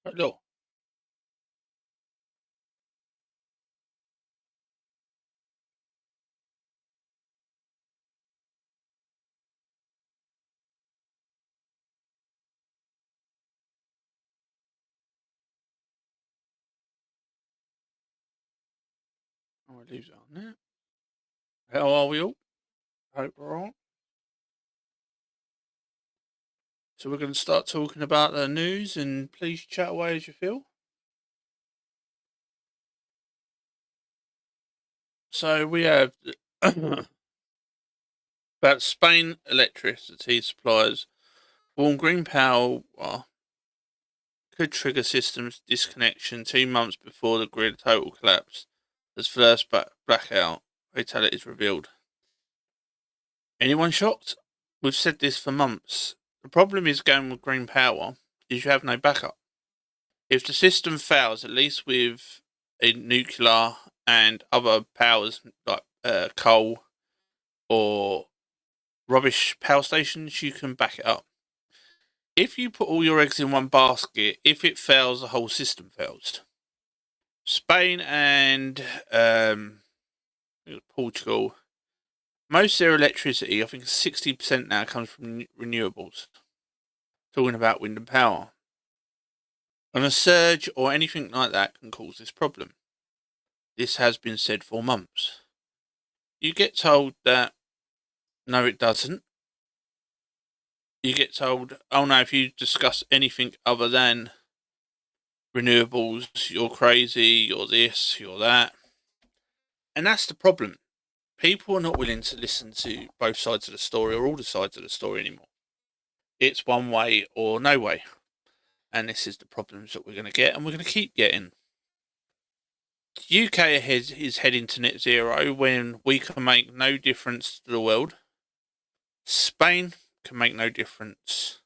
Hello. I'll leave it on there. How are we all? Hope we're all right. So we're going to start talking about the news, and please chat away as you feel. So we have about Spain electricity suppliers warn green power could trigger systems disconnection 2 months before the grid total collapse as first blackout fatalities revealed. Anyone shocked? We've said this for months. The problem is going with green power is you have no backup. If the system fails, at least with a nuclear and other powers like coal or rubbish power stations, you can back it up. If you put all your eggs in one basket, if it fails, the whole system fails. Spain and Portugal, most of their electricity, I think 60% now, comes from renewables. Talking about wind and power. And a surge or anything like that can cause this problem. This has been said for months. You get told that no, it doesn't. You get told, oh no, if you discuss anything other than renewables, you're crazy, you're this, you're that. And that's the problem. People are not willing to listen to both sides of the story or all the sides of the story anymore. It's one way or no way. And this is the problems that we're going to get, and we're going to keep getting. The UK is heading to net zero when we can make no difference to the world. Spain can make no difference.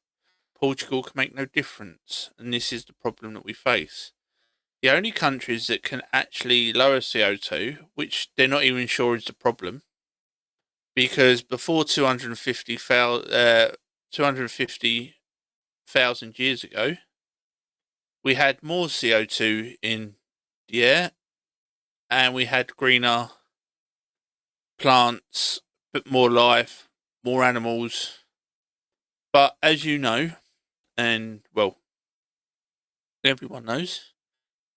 Portugal can make no difference. And this is the problem that we face. The only countries that can actually lower CO2, which they're not even sure is the problem, because before 250,000 years ago, we had more CO2 in the air and we had greener plants, bit more life, more animals. But as you know, and well, everyone knows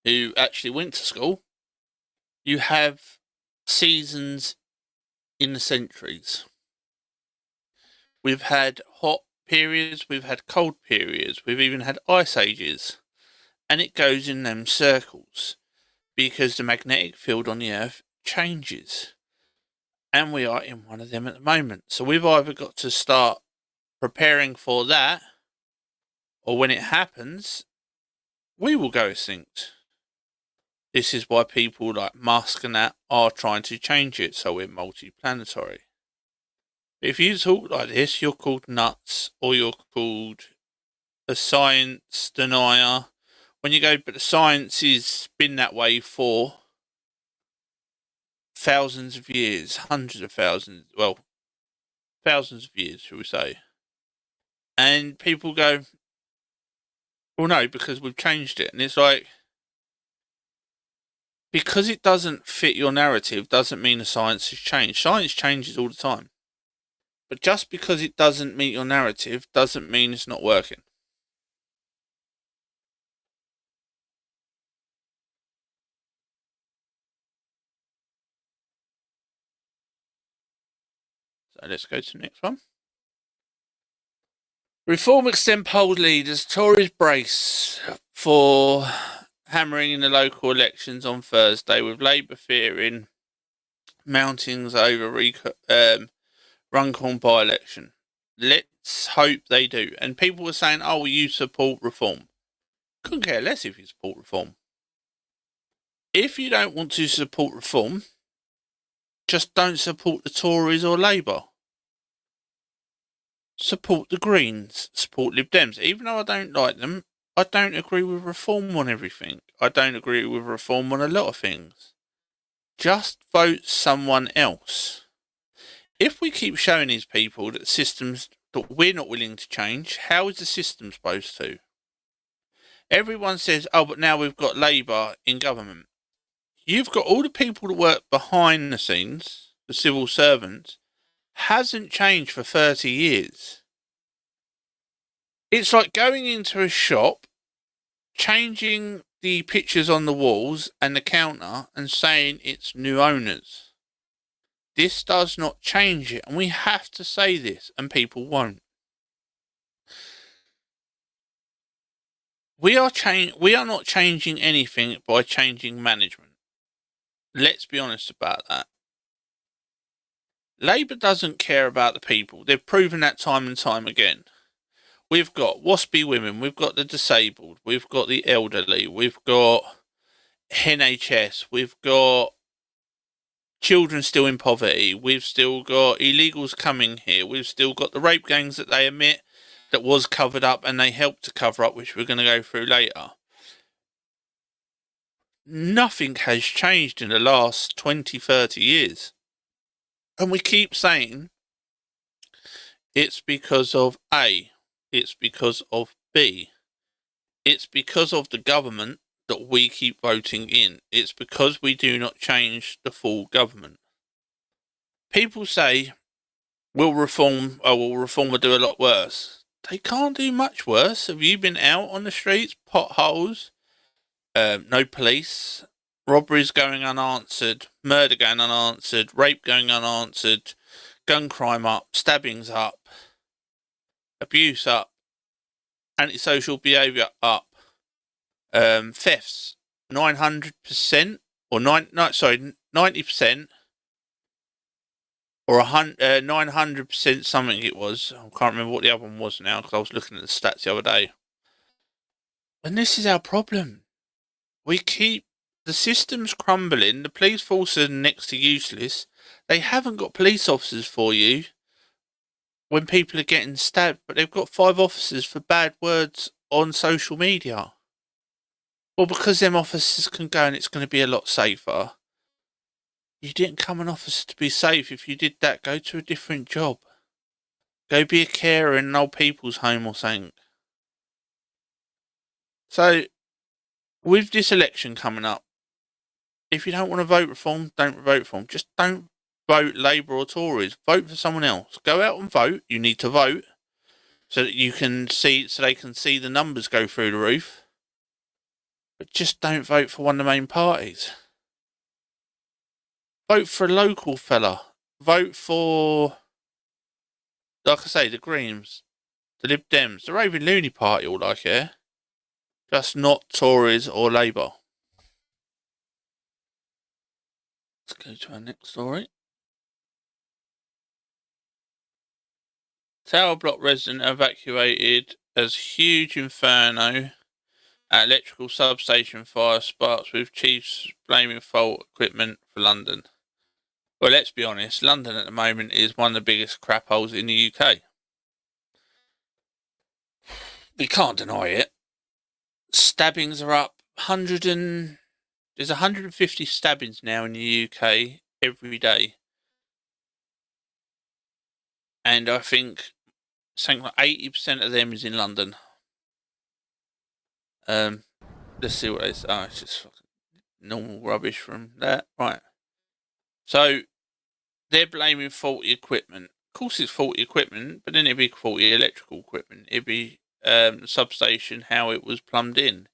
who actually went to school, you have seasons in the centuries. We've had hot periods, we've had cold periods, we've even had ice ages. And it goes in them circles because the magnetic field on the Earth changes. And we are in one of them at the moment. So we've either got to start preparing for that, or when it happens, we will go extinct. This is why people like Musk and that are trying to change it so we're multi-planetary. If you talk like this, you're called nuts, or you're called a science denier. When you go, but the science has been that way for thousands of years, hundreds of thousands, well, thousands of years, shall we say. And people go, well, no, because we've changed it. And it's like, because it doesn't fit your narrative doesn't mean the science has changed. Science changes all the time. But just because it doesn't meet your narrative doesn't mean it's not working. So let's go to the next one. Reform extend poll leaders. Tories brace for hammering in the local elections on Thursday, with Labour fearing mountings over Runcorn by-election. Let's hope they do. And people were saying, oh, you support reform. Couldn't care less if you support reform. If you don't want to support reform, just don't support the Tories or Labour. Support the Greens, support Lib Dems. Even though I don't like them, I don't agree with reform on everything. I don't agree with reform on a lot of things. Just vote someone else. If we keep showing these people that systems that we're not willing to change, how is the system supposed to? Everyone says, oh, but now we've got Labour in government. You've got all the people that work behind the scenes, the civil servants, hasn't changed for 30 years. It's like going into a shop, changing the pictures on the walls and the counter and saying it's new owners. This does not change it, and we have to say this, and people won't. We are not changing anything by changing management. Let's be honest about that. Labour doesn't care about the people. They've proven that time and time again. We've got waspy women, we've got the disabled, we've got the elderly, we've got NHS, we've got children still in poverty, we've still got illegals coming here, we've still got the rape gangs that they admit that was covered up and they helped to cover up, which we're going to go through later. Nothing has changed in the last 20, 30 years. And we keep saying it's because of A, it's because of B, it's because of the government that we keep voting in. It's because we do not change the full government. People say, we'll reform will do a lot worse. They can't do much worse. Have you been out on the streets? Potholes, no police, robberies going unanswered, murder going unanswered, rape going unanswered, gun crime up, stabbings up, abuse up, antisocial behaviour up, thefts 900% or 90% or 900% something it was. I can't remember what the other one was now because I was looking at the stats the other day. And this is our problem. We keep the systems crumbling. The police force are next to useless. They haven't got police officers for you when people are getting stabbed, but they've got 5 officers for bad words on social media. Well, because them officers can go and it's going to be a lot safer. You didn't come an officer to be safe. If you did that, go to a different job. Go be a carer in an old people's home or something. So, with this election coming up, if you don't want to vote reform, don't vote reform. Just don't vote Labour or Tories. Vote for someone else. Go out and vote. You need to vote so that you can see, so they can see the numbers go through the roof. But just don't vote for one of the main parties. Vote for a local fella. Vote for, like I say, the Greens, the Lib Dems, the Raving Loony Party, all I care. Just not Tories or Labour. Let's go to our next story. Tower block resident evacuated as huge inferno at electrical substation fire sparks with chiefs blaming fault equipment for London. Well, let's be honest, London at the moment is one of the biggest crap holes in the UK. We can't deny it. Stabbings are up. There's 150 stabbings now in the UK every day. And I think something like 80% of them is in London. Let's see what they say. Oh, it's just fucking normal rubbish from that. Right. So, they're blaming faulty equipment. Of course it's faulty equipment, but then it'd be faulty electrical equipment. It'd be the substation, how it was plumbed in.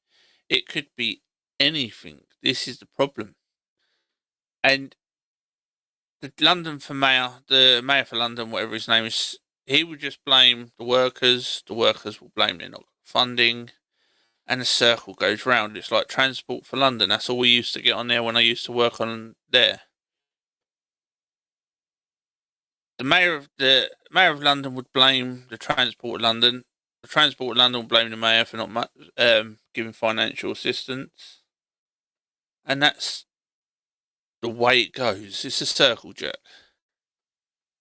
It could be anything. This is the problem. And the mayor for London, whatever his name is, he would just blame the workers will blame they're not funding, and the circle goes round. It's like Transport for London. That's all we used to get on there when I used to work on there. The mayor of London would blame the Transport of London. The Transport of London would blame the mayor for not giving financial assistance. And that's the way it goes. It's a circle jerk.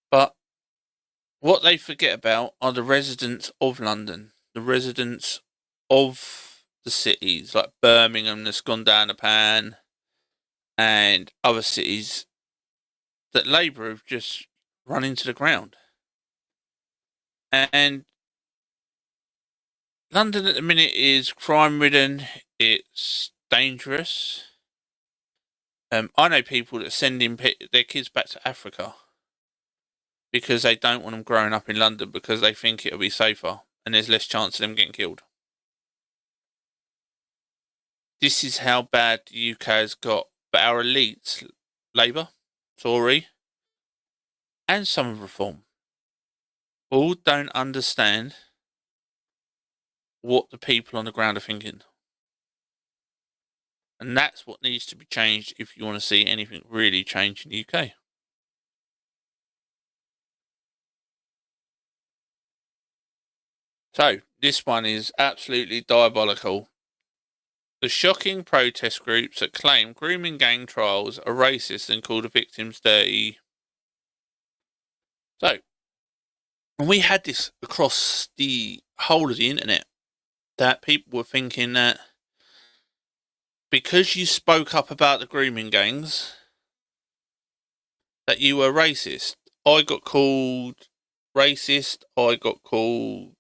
But what they forget about are the residents of London, the residents of the cities like Birmingham that's gone down the pan, and other cities that Labour have just run into the ground. And London at the minute is crime-ridden. It's dangerous. I know people that are sending their kids back to Africa because they don't want them growing up in London because they think it'll be safer and there's less chance of them getting killed. This is how bad the UK has got. But our elites, Labour, Tory, and some of Reform, all don't understand what the people on the ground are thinking. And that's what needs to be changed if you want to see anything really change in the UK. So, this one is absolutely diabolical. The shocking protest groups that claim grooming gang trials are racist and call the victims dirty. So, and we had this across the whole of the internet, that people were thinking that because you spoke up about the grooming gangs, that you were racist. I got called racist. I got called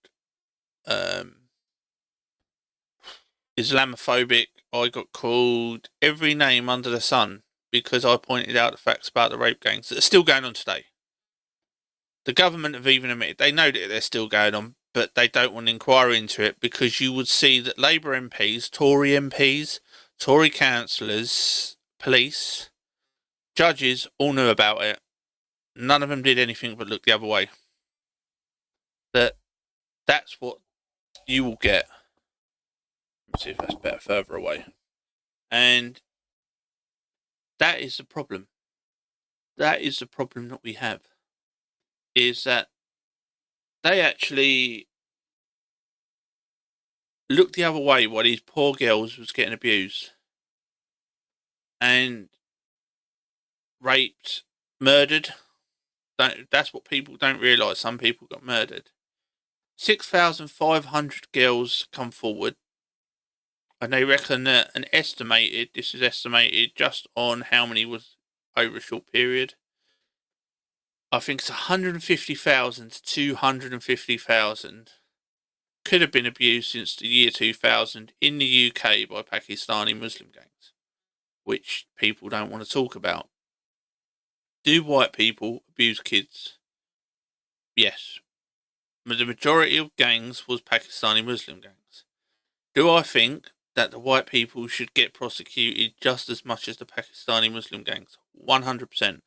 Islamophobic. I got called every name under the sun because I pointed out the facts about the rape gangs that are still going on today. The government have even admitted they know that they're still going on, but they don't want to inquire into it because you would see that Labour MPs, Tory councillors, police, judges all knew about it. None of them did anything but look the other way. That's what you will get. Let's see if that's better further away. And that is the problem. That is the problem that we have. Is that they actually looked the other way while these poor girls was getting abused and raped, murdered. That's what people don't realise. Some people got murdered. 6,500 girls come forward, and they reckon that this is estimated just on how many was over a short period. I think it's 150,000 to 250,000 could have been abused since the year 2000 in the UK by Pakistani Muslim gangs, which people don't want to talk about. Do white people abuse kids? Yes. The majority of gangs was Pakistani Muslim gangs. Do I think that the white people should get prosecuted just as much as the Pakistani Muslim gangs? 100%.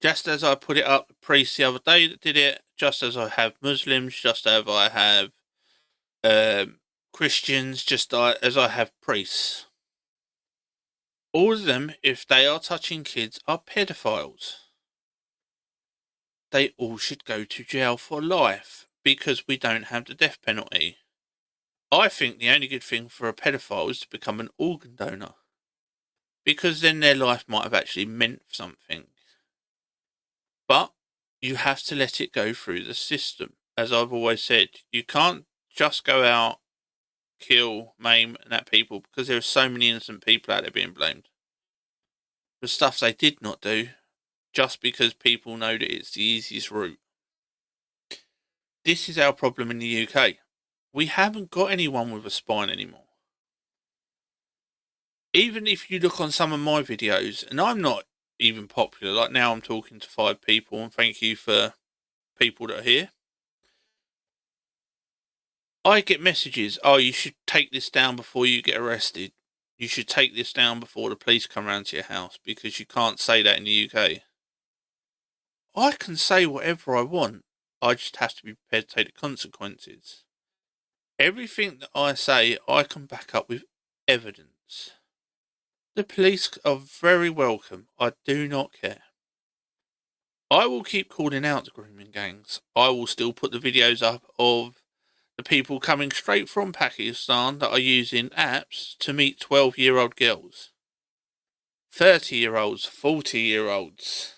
Just as I put it up the priests the other day that did it, just as I have Muslims, just as I have Christians, just as I have priests. All of them, if they are touching kids, are pedophiles. They all should go to jail for life because we don't have the death penalty. I think the only good thing for a pedophile is to become an organ donor, because then their life might have actually meant something. But you have to let it go through the system. As I've always said, you can't just go out, kill, maim, and that people, because there are so many innocent people out there being blamed for stuff they did not do, just because people know that it's the easiest route. This is our problem in the UK. We haven't got anyone with a spine anymore. Even if you look on some of my videos, and I'm not even popular, like now I'm talking to 5 people, and thank you for people that are here. I get messages, oh, you should take this down before you get arrested. You should take this down before the police come round to your house, because you can't say that in the UK. I can say whatever I want. I just have to be prepared to take the consequences. Everything that I say, I can back up with evidence. The police are very welcome. I do not care. I will keep calling out the grooming gangs. I will still put the videos up of the people coming straight from Pakistan that are using apps to meet 12-year-old girls. 30-year-olds, 40-year-olds.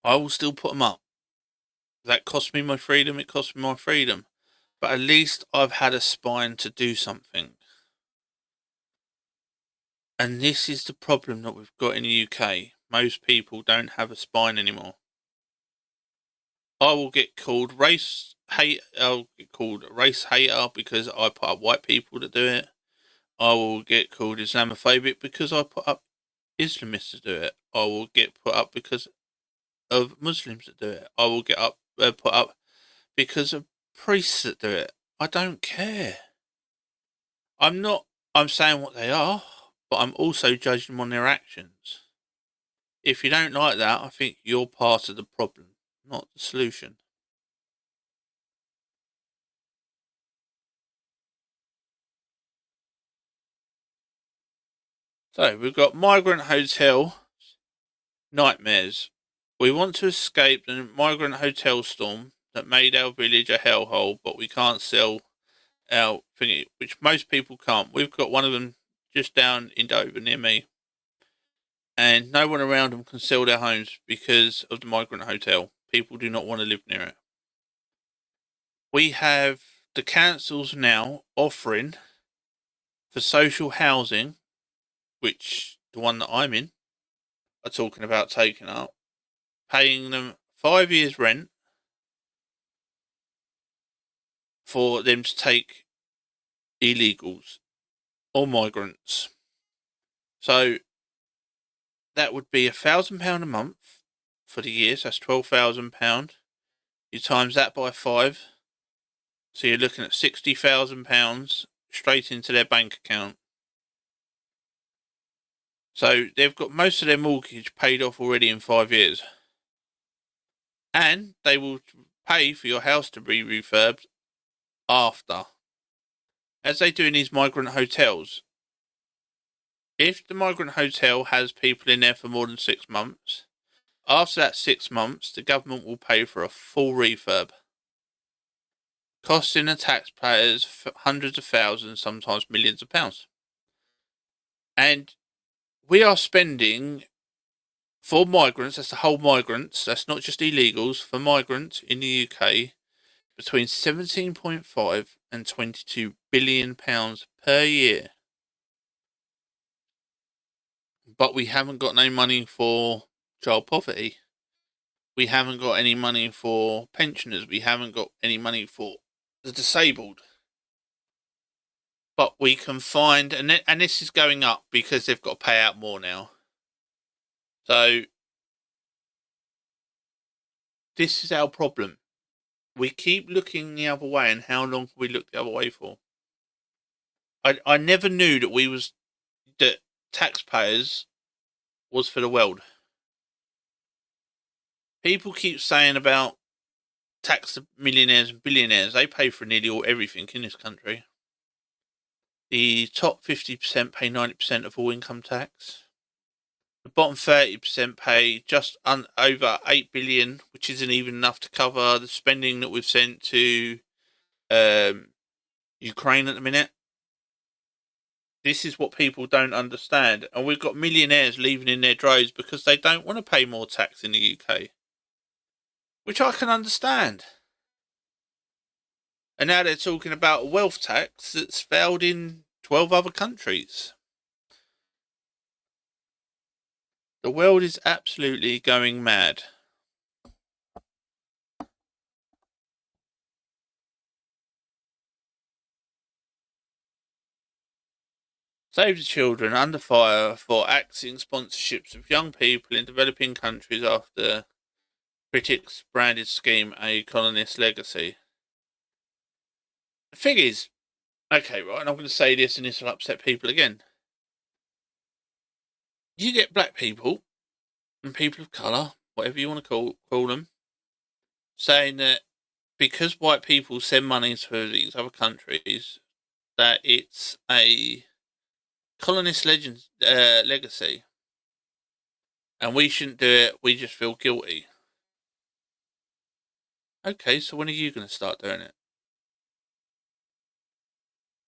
I will still put them up. That cost me my freedom, it cost me my freedom. But at least I've had a spine to do something. And this is the problem that we've got in the UK. Most people don't have a spine anymore. I will get called I'll get called a race hater because I put up white people to do it. I will get called Islamophobic because I put up Islamists to do it. I will get put up because of Muslims that do it. I will get put up because of priests that do it. I don't care. I'm not. I'm saying what they are, but I'm also judging them on their actions. If you don't like that, I think you're part of the problem, not the solution. So we've got migrant hotel nightmares. We want to escape the migrant hotel storm that made our village a hellhole, but we can't sell our thingy, which most people can't. We've got one of them just down in Dover near me, and no one around them can sell their homes because of the migrant hotel. People do not want to live near it. We have the councils now offering for social housing, which the one that I'm in are talking about taking up, paying them 5 years rent for them to take illegals or migrants. So that would be £1,000 a month for the year, so that's £12,000. You times that by 5, so you're looking at £60,000 straight into their bank account. So they've got most of their mortgage paid off already in 5 years. And they will pay for your house to be refurbed after. As they do in these migrant hotels. If the migrant hotel has people in there for more than 6 months, after that 6 months, the government will pay for a full refurb, costing the taxpayers hundreds of thousands, sometimes millions of pounds. And we are spending, for migrants, that's the whole migrants, that's not just illegals, for migrants in the UK, between 17.5 and 22 billion pounds per year. But we haven't got no money for child poverty. We haven't got any money for pensioners. We haven't got any money for the disabled. But we can find, and this is going up because they've got to pay out more now. So this is our problem. We keep looking the other way, and how long can we look the other way for? I never knew that taxpayers was for the world. People keep saying about tax the millionaires and billionaires. They pay for nearly everything in this country. The top 50% pay 90% of all income tax. The bottom 30% pay just over 8 billion, which isn't even enough to cover the spending that we've sent to Ukraine at the minute. This is what people don't understand. And we've got millionaires leaving in their droves because they don't want to pay more tax in the UK. Which I can understand. And now they're talking about a wealth tax that's failed in 12 other countries. The world is absolutely going mad. Save the Children under fire for axing sponsorships of young people in developing countries after critics branded scheme a colonist legacy. The thing is, okay, right, and I'm going to say this and this will upset people again. You get black people and people of colour, whatever you want to call them, saying that because white people send money to these other countries, that it's a colonist legacy, and we shouldn't do it. We just feel guilty. Okay, so when are you going to start doing it?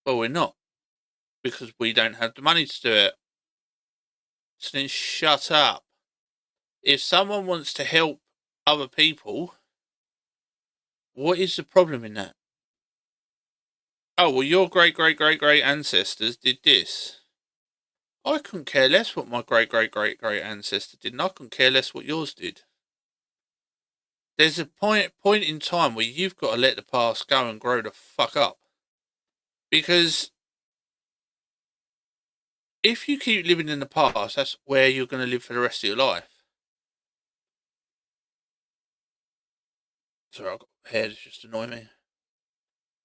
Well, we're not, because we don't have the money to do it. So then shut up. If someone wants to help other people, what is the problem in that? Oh, well, your great ancestors did this. I couldn't care less what my great ancestor did, and I couldn't care less what yours did. there's a point in time where you've got to let the past go and grow the fuck up. Because if you keep living in the past, that's where you're going to live for the rest of your life. Sorry, I've got hair that's just annoying me.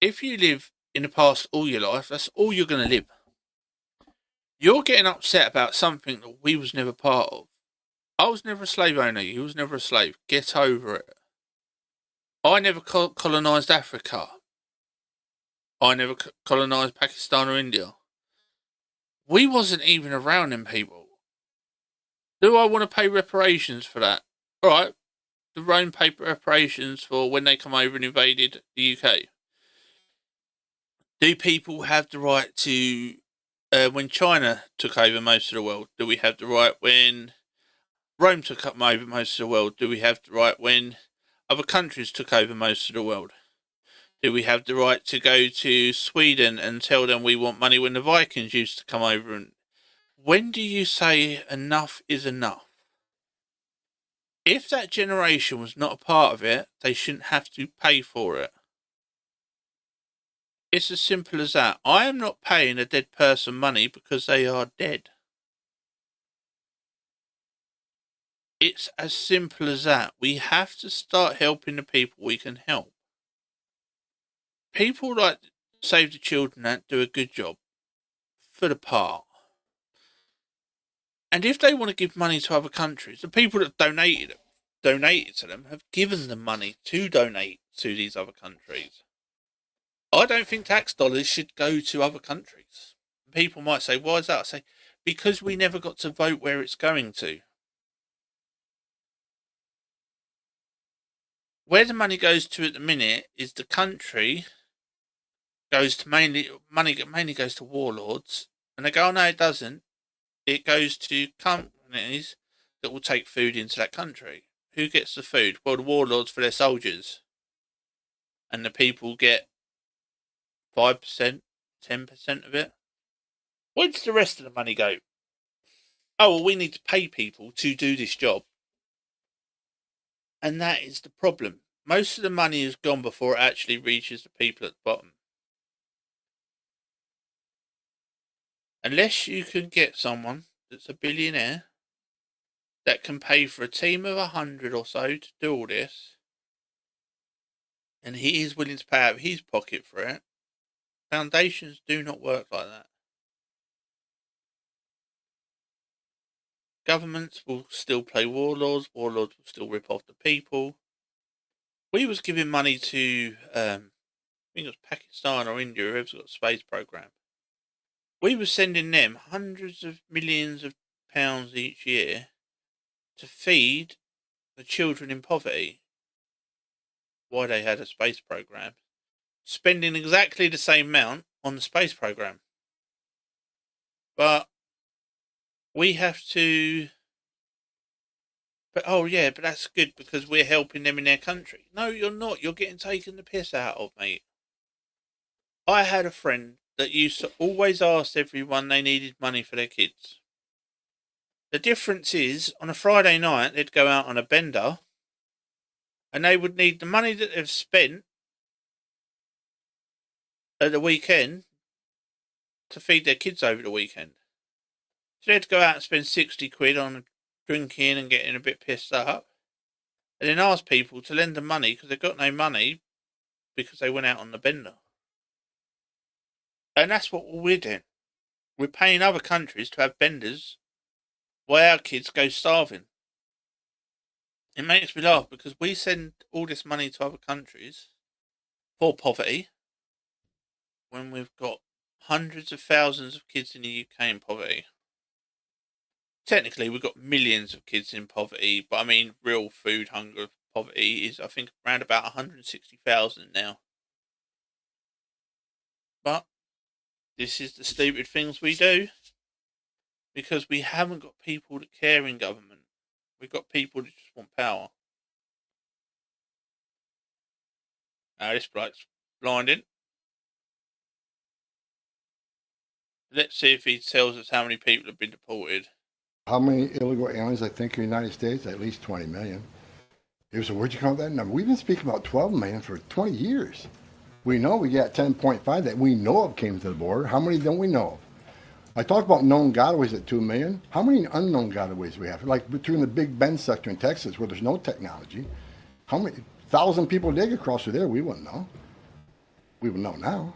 If you live in the past all your life, that's all you're going to live. You're getting upset about something that we was never part of. I was never a slave owner. You was never a slave. Get over it. I never colonised Africa. I never colonised Pakistan or India. We wasn't even around them people. Do I want to pay reparations for that? All right, the Rome paid reparations for when they come over and invaded the UK. Do people have the right to, when China took over most of the world, do we have the right when Rome took up over most of the world? Do we have the right when other countries took over most of the world? Do we have the right to go to Sweden and tell them we want money when the Vikings used to come over? And when do you say enough is enough? If that generation was not a part of it, they shouldn't have to pay for it. It's as simple as that. I am not paying a dead person money because they are dead. It's as simple as that. We have to start helping the people we can help. People like Save the Children that do a good job for the part. And if they want to give money to other countries, the people that donated to them have given them money to donate to these other countries. I don't think tax dollars should go to other countries. People might say, why is that? I say, because we never got to vote where it's going to. Where the money goes to at the minute is the country goes to mainly goes to warlords, and they go, oh no, it doesn't. It goes to companies that will take food into that country. Who gets the food? Well, the warlords for their soldiers, and the people get 5%, 10% of it. Where does the rest of the money go? Oh, well, we need to pay people to do this job. And that is the problem. Most of the money is gone before it actually reaches the people at the bottom. Unless you can get someone that's a billionaire that can pay for a team of 100 or so to do all this, and he is willing to pay out of his pocket for it, foundations do not work like that. Governments will still play warlords will still rip off the people. We was giving money to, I think it was Pakistan or India, whoever's got a space program. We were sending them hundreds of millions of pounds each year to feed the children in poverty. Why they had a space program. Spending exactly the same amount on the space program. But we have to... But that's good because we're helping them in their country. No, you're not. You're getting taken the piss out of, mate. I had a friend that used to always ask everyone they needed money for their kids. The difference is, on a Friday night, they'd go out on a bender and they would need the money that they've spent at the weekend to feed their kids over the weekend. So they'd go out and spend 60 quid on drinking and getting a bit pissed up, and then ask people to lend them money because they've got no money because they went out on the bender. And that's what we're doing. We're paying other countries to have benders while our kids go starving. It makes me laugh because we send all this money to other countries for poverty when we've got hundreds of thousands of kids in the UK in poverty. Technically, we've got millions of kids in poverty, but I mean, real food hunger poverty is, I think, around about 160,000 now. But this is the stupid things we do because we haven't got people that care in government. We've got people that just want power. Now, this bloke's blinding. Let's see if he tells us how many people have been deported. How many illegal aliens, I think, in the United States? At least 20 million. They said, where'd you come up with that number? We've been speaking about 12 million for 20 years. We know we got 10.5 that we know of came to the border. How many don't we know of? I talked about known gotaways at 2 million. How many unknown gotaways do we have? Like between the Big Bend sector in Texas where there's no technology, how many thousand people dig across through there? We wouldn't know. We would know now.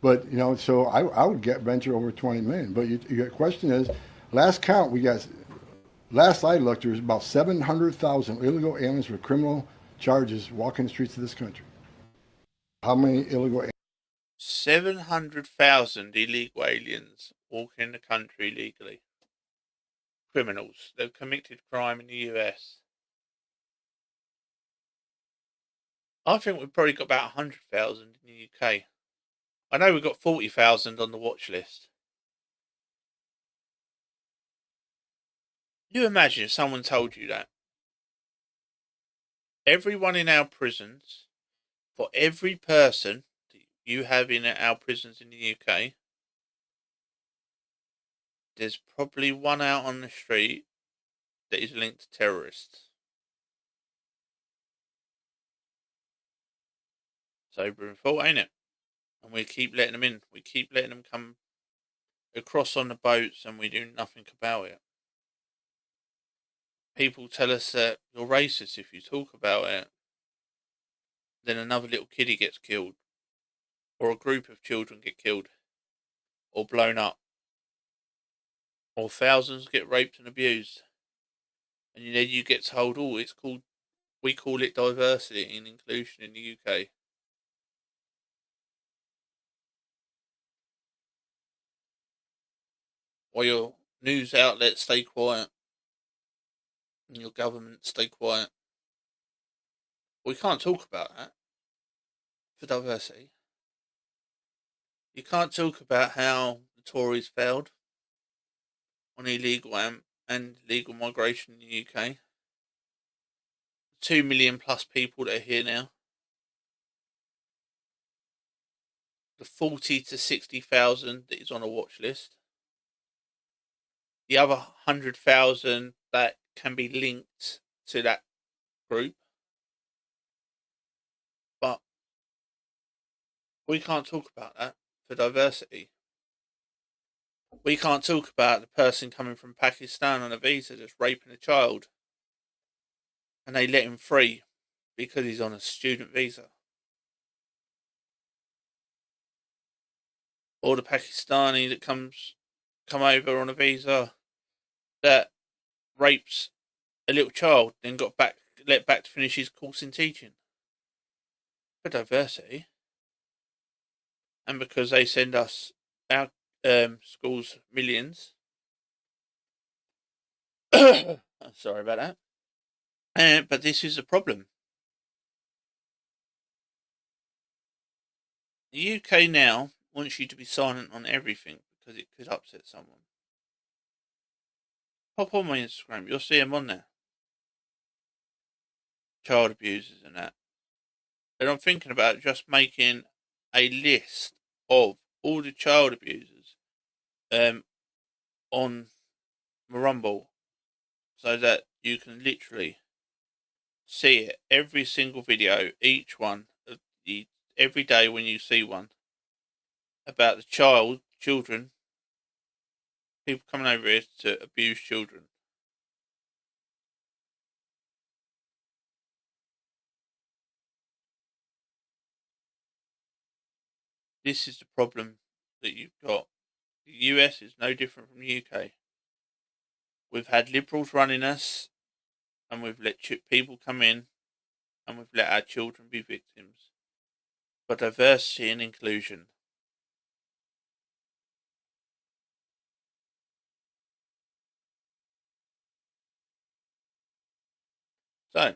But, so I would get venture over 20 million. But your question is, last count, last I looked, there was about 700,000 illegal aliens with criminal charges walking the streets of this country. How many illegal aliens? 700,000 illegal aliens walking in the country illegally. Criminals. They've committed crime in the US. I think we've probably got about 100,000 in the UK. I know we've got 40,000 on the watch list. You imagine if someone told you that everyone in our prisons, for every person that you have in our prisons in the UK, there's probably one out on the street that is linked to terrorists. Sobering thought, ain't it? And we keep letting them in. We keep letting them come across on the boats and we do nothing about it. People tell us that you're racist if you talk about it. Then another little kiddie gets killed. Or a group of children get killed. Or blown up. Or thousands get raped and abused. And then you get told, we call it diversity and inclusion in the UK. While your news outlets stay quiet. And your government stay quiet. We can't talk about that for diversity. You can't talk about how the Tories failed on illegal and legal migration in the UK. 2 million plus people that are here now. The 40 to 60,000 that is on a watch list. The other 100,000 that can be linked to that group. But we can't talk about that for diversity. We can't talk about the person coming from Pakistan on a visa just raping a child and they let him free because he's on a student visa. Or the Pakistani that come over on a visa that rapes a little child, then let back to finish his course in teaching. For diversity. And because they send us our schools millions. Sorry about that. But this is a problem. The UK now wants you to be silent on everything because it could upset someone. Pop on my Instagram, you'll see them on there. Child abusers and that. And I'm thinking about just making a list of all the child abusers on Marumble so that you can literally see it every single video, each one of every day when you see one about the children, people coming over here to abuse children. This is the problem that you've got. The US is no different from the UK. We've had liberals running us, and we've let people come in, and we've let our children be victims. For diversity and inclusion. So,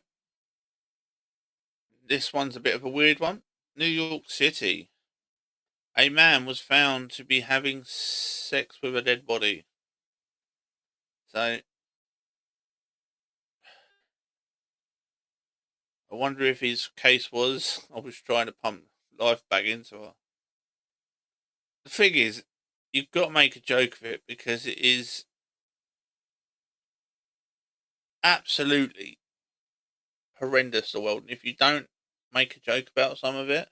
this one's a bit of a weird one. New York City. A man was found to be having sex with a dead body. So, I wonder if his case was, I was trying to pump life back into her. The thing is, you've got to make a joke of it because it is absolutely horrendous, the world. And if you don't make a joke about some of it,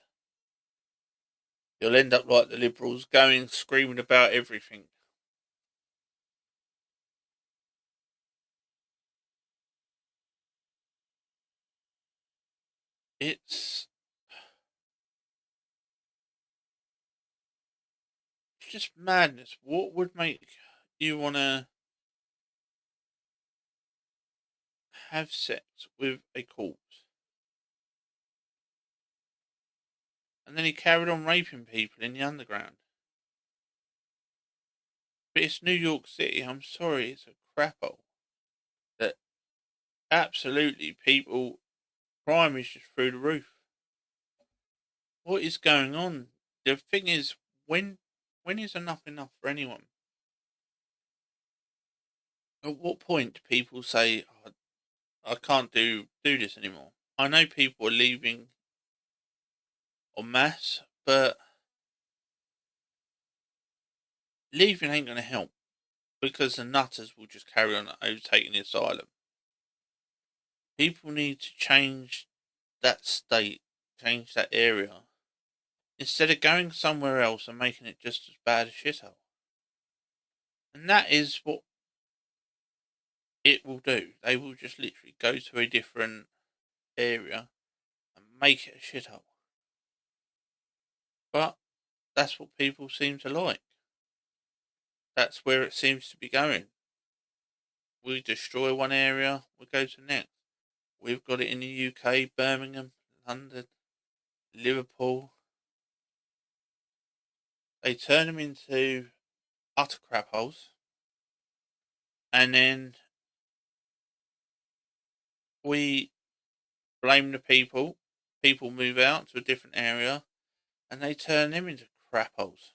you'll end up like the Liberals, going screaming about everything. It's just madness. What would make you want to have sex with a corpse? And then he carried on raping people in the underground. But it's New York City. I'm sorry, it's a crap hole. That absolutely people, crime is just through the roof. What is going on? The thing is, when is enough for anyone? At what point do people say, oh, I can't do this anymore? I know people are leaving en masse, but leaving ain't going to help, because the nutters will just carry on overtaking the asylum. People need to change that state, change that area, instead of going somewhere else and making it just as bad as shithole. And that is what it will do. They will just literally go to a different area and make it a shithole. But that's what people seem to like. That's where it seems to be going. We destroy one area, we go to the next. We've got it in the UK, Birmingham, London, Liverpool. They turn them into utter crap holes. And then we blame the people. People move out to a different area and they turn them into crap holes.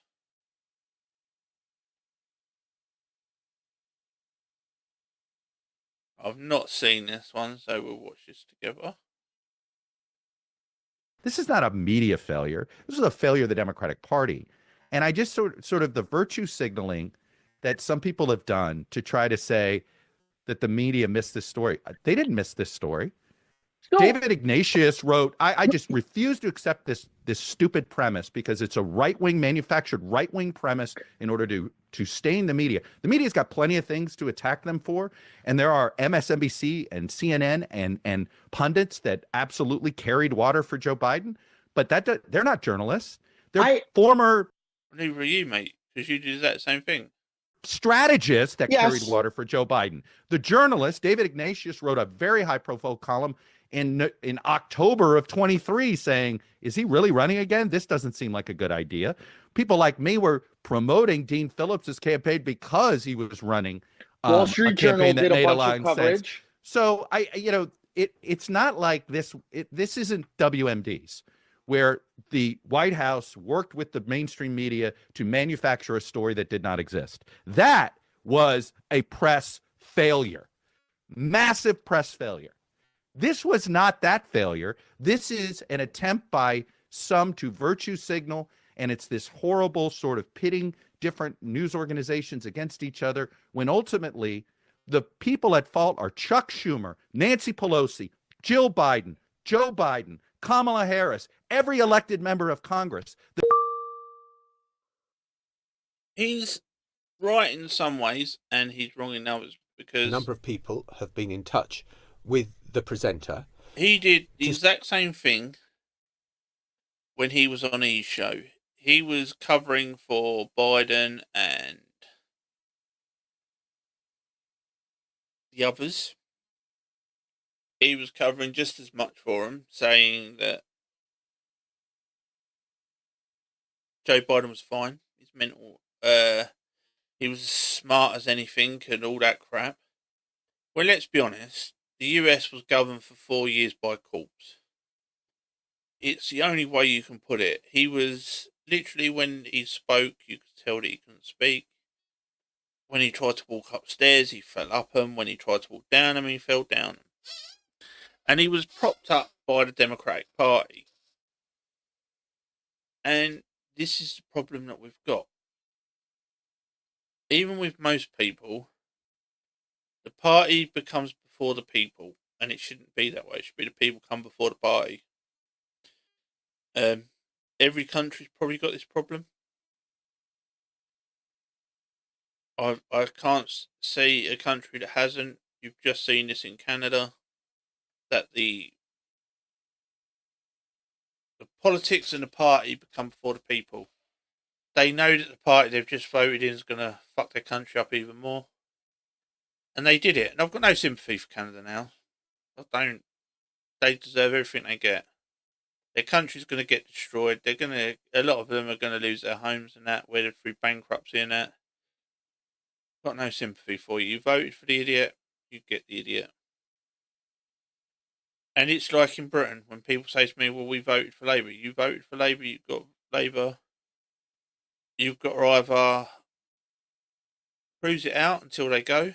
I've not seen this one, so we'll watch this together. This is not a media failure. This is a failure of the Democratic Party. And I just sort of the virtue signaling that some people have done to try to say that the media missed this story. They didn't miss this story. No. David Ignatius wrote, I just refuse to accept this stupid premise because it's a right-wing, manufactured right-wing premise in order to stain the media. The media's got plenty of things to attack them for, and there are MSNBC and CNN and pundits that absolutely carried water for Joe Biden, but they're not journalists. They're former... Neither are you, mate, because you did that same thing. Strategists that carried water for Joe Biden. The journalist, David Ignatius, wrote a very high-profile column in October of 23 saying, is he really running again? This doesn't seem like a good idea. People like me were promoting Dean Phillips's campaign because he was running Wall Street Journal did a bunch of coverage. Sense. So it's not like this. This isn't WMDs where the White House worked with the mainstream media to manufacture a story that did not exist. That was a press failure, massive press failure. This was not that failure. This is an attempt by some to virtue signal, and it's this horrible sort of pitting different news organizations against each other, when ultimately the people at fault are Chuck Schumer, Nancy Pelosi, Jill Biden, Joe Biden, Kamala Harris, every elected member of Congress. He's right in some ways, and he's wrong in others, because a number of people have been in touch with the presenter. He did the exact same thing when he was on his show. He was covering for Biden and the others. He was covering just as much for him, saying that Joe Biden was fine. He's mental. He was as smart as anything and all that crap. Well, let's be honest. The US was governed for 4 years by corpse. It's the only way you can put it. He was literally, when he spoke, you could tell that he couldn't speak. When he tried to walk upstairs, he fell up him. When he tried to walk down him, he fell down him. And he was propped up by the Democratic Party. And this is the problem that we've got. Even with most people, the party becomes before the people. and it shouldn't be that way. It should be the people come before the party. Every country's probably got this problem. I can't see a country that hasn't. You've just seen this in Canada, that the politics and the party become before the people. They know that the party they've just voted in is going to fuck their country up even more. And they did it. And I've got no sympathy for Canada now. I don't. They deserve everything they get. Their country's going to get destroyed. A lot of them are going to lose their homes and that, whether through bankruptcy and that. Got no sympathy for you. You voted for the idiot, you get the idiot. And it's like in Britain, when people say to me, well, we voted for Labour. You voted for Labour, you've got Labour. You've got to either cruise it out until they go,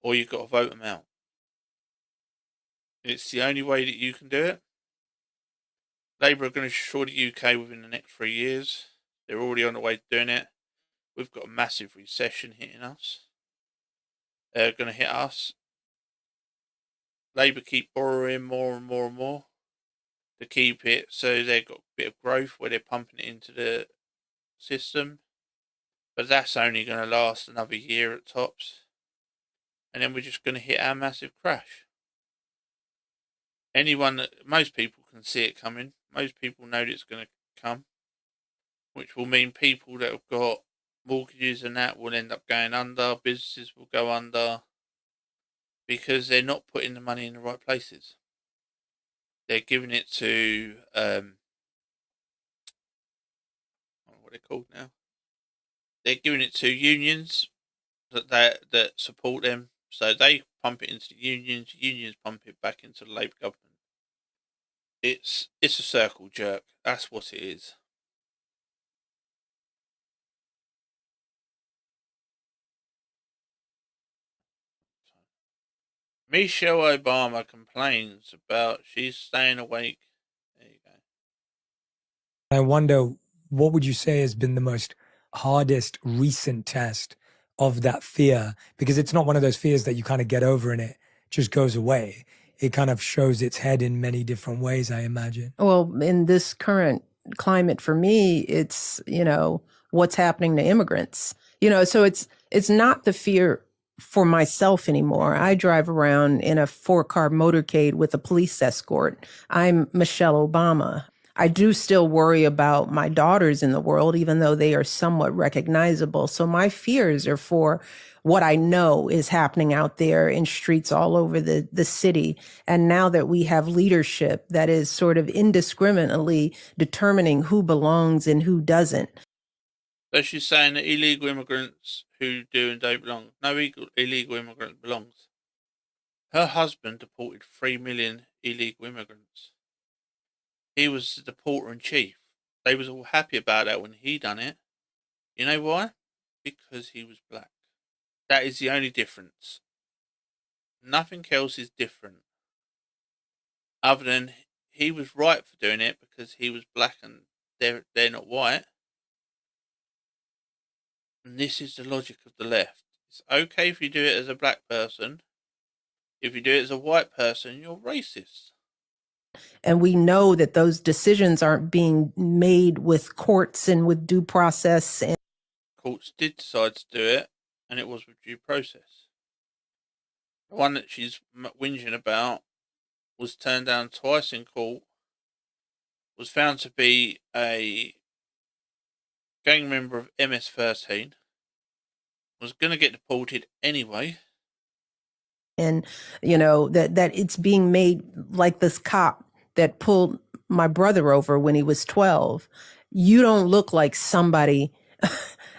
or you've got to vote them out. It's the only way that you can do it. Labour are going to destroy the UK within the next 3 years. They're already on the way to doing it. We've got a massive recession hitting us. They're going to hit us. Labour keep borrowing more and more and more to keep it, so they've got a bit of growth where they're pumping it into the system. But that's only going to last another year at tops. And then we're just going to hit our massive crash. Most people can see it coming. Most people know that it's going to come. Which will mean people that have got mortgages and that will end up going under. Businesses will go under. Because they're not putting the money in the right places. They're giving it to, I don't know what they're called now. They're giving it to unions that support them. So they pump it into the unions pump it back into the Labour government. It's a circle jerk. That's what it is. Michelle Obama complains about she's staying awake. There you go. I wonder, what would you say has been the most hardest recent test of that fear? Because it's not one of those fears that you kind of get over and it just goes away. It kind of shows its head in many different ways, I imagine. Well, in this current climate for me, it's, what's happening to immigrants. So it's not the fear for myself anymore. I drive around in a 4-car motorcade with a police escort. I'm Michelle Obama. I do still worry about my daughters in the world, even though they are somewhat recognizable. So my fears are for what I know is happening out there in streets all over the city. And now that we have leadership that is sort of indiscriminately determining who belongs and who doesn't. So she's saying that illegal immigrants who do and don't belong. No illegal immigrant belongs. Her husband deported 3 million illegal immigrants. He was the deporter-in-chief. They was all happy about that when he done it. You know why? Because he was black. That is the only difference. Nothing else is different. Other than he was right for doing it because he was black and they're not white. And this is the logic of the left. It's okay if you do it as a black person. If you do it as a white person, you're racist. And we know that those decisions aren't being made with courts and with due process. And courts did decide to do it, and it was with due process. The one that she's whinging about was turned down twice in court, was found to be a gang member of MS-13, was going to get deported anyway. And, that it's being made like this cop that pulled my brother over when he was 12. You don't look like somebody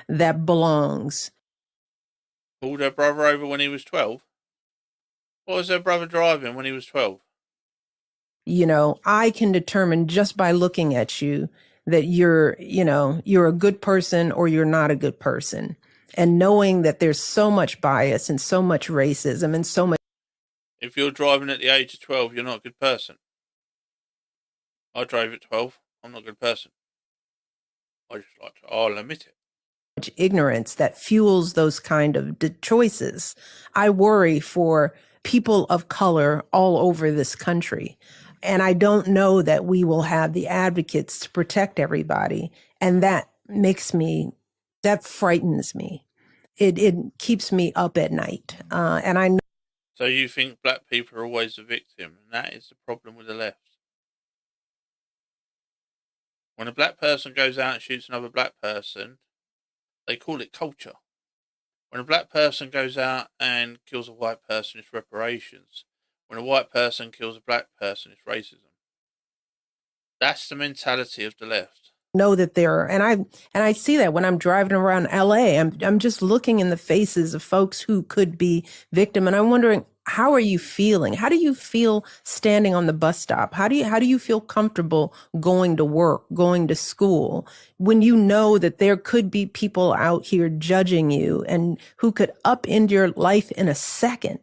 that belongs. Pulled her brother over when he was 12? What was her brother driving when he was 12? I can determine just by looking at you that you're a good person or you're not a good person. And knowing that there's so much bias and so much racism and so much. If you're driving at the age of 12, you're not a good person. I drove at 12. I'm not a good person. I'll admit it. Ignorance that fuels those kind of choices. I worry for people of color all over this country. And I don't know that we will have the advocates to protect everybody. And that frightens me. It keeps me up at night. And I know. So you think black people are always the victim, and that is the problem with the left. When a black person goes out and shoots another black person, they call it culture. When a black person goes out and kills a white person, it's reparations. When a white person kills a black person, it's racism. That's the mentality of the left. Know that there are, and I see that when I'm driving around LA. I'm just looking in the faces of folks who could be victim, and I'm wondering, how are you feeling? How do you feel standing on the bus stop? How do you feel comfortable going to work, going to school, when you know that there could be people out here judging you and who could upend your life in a second?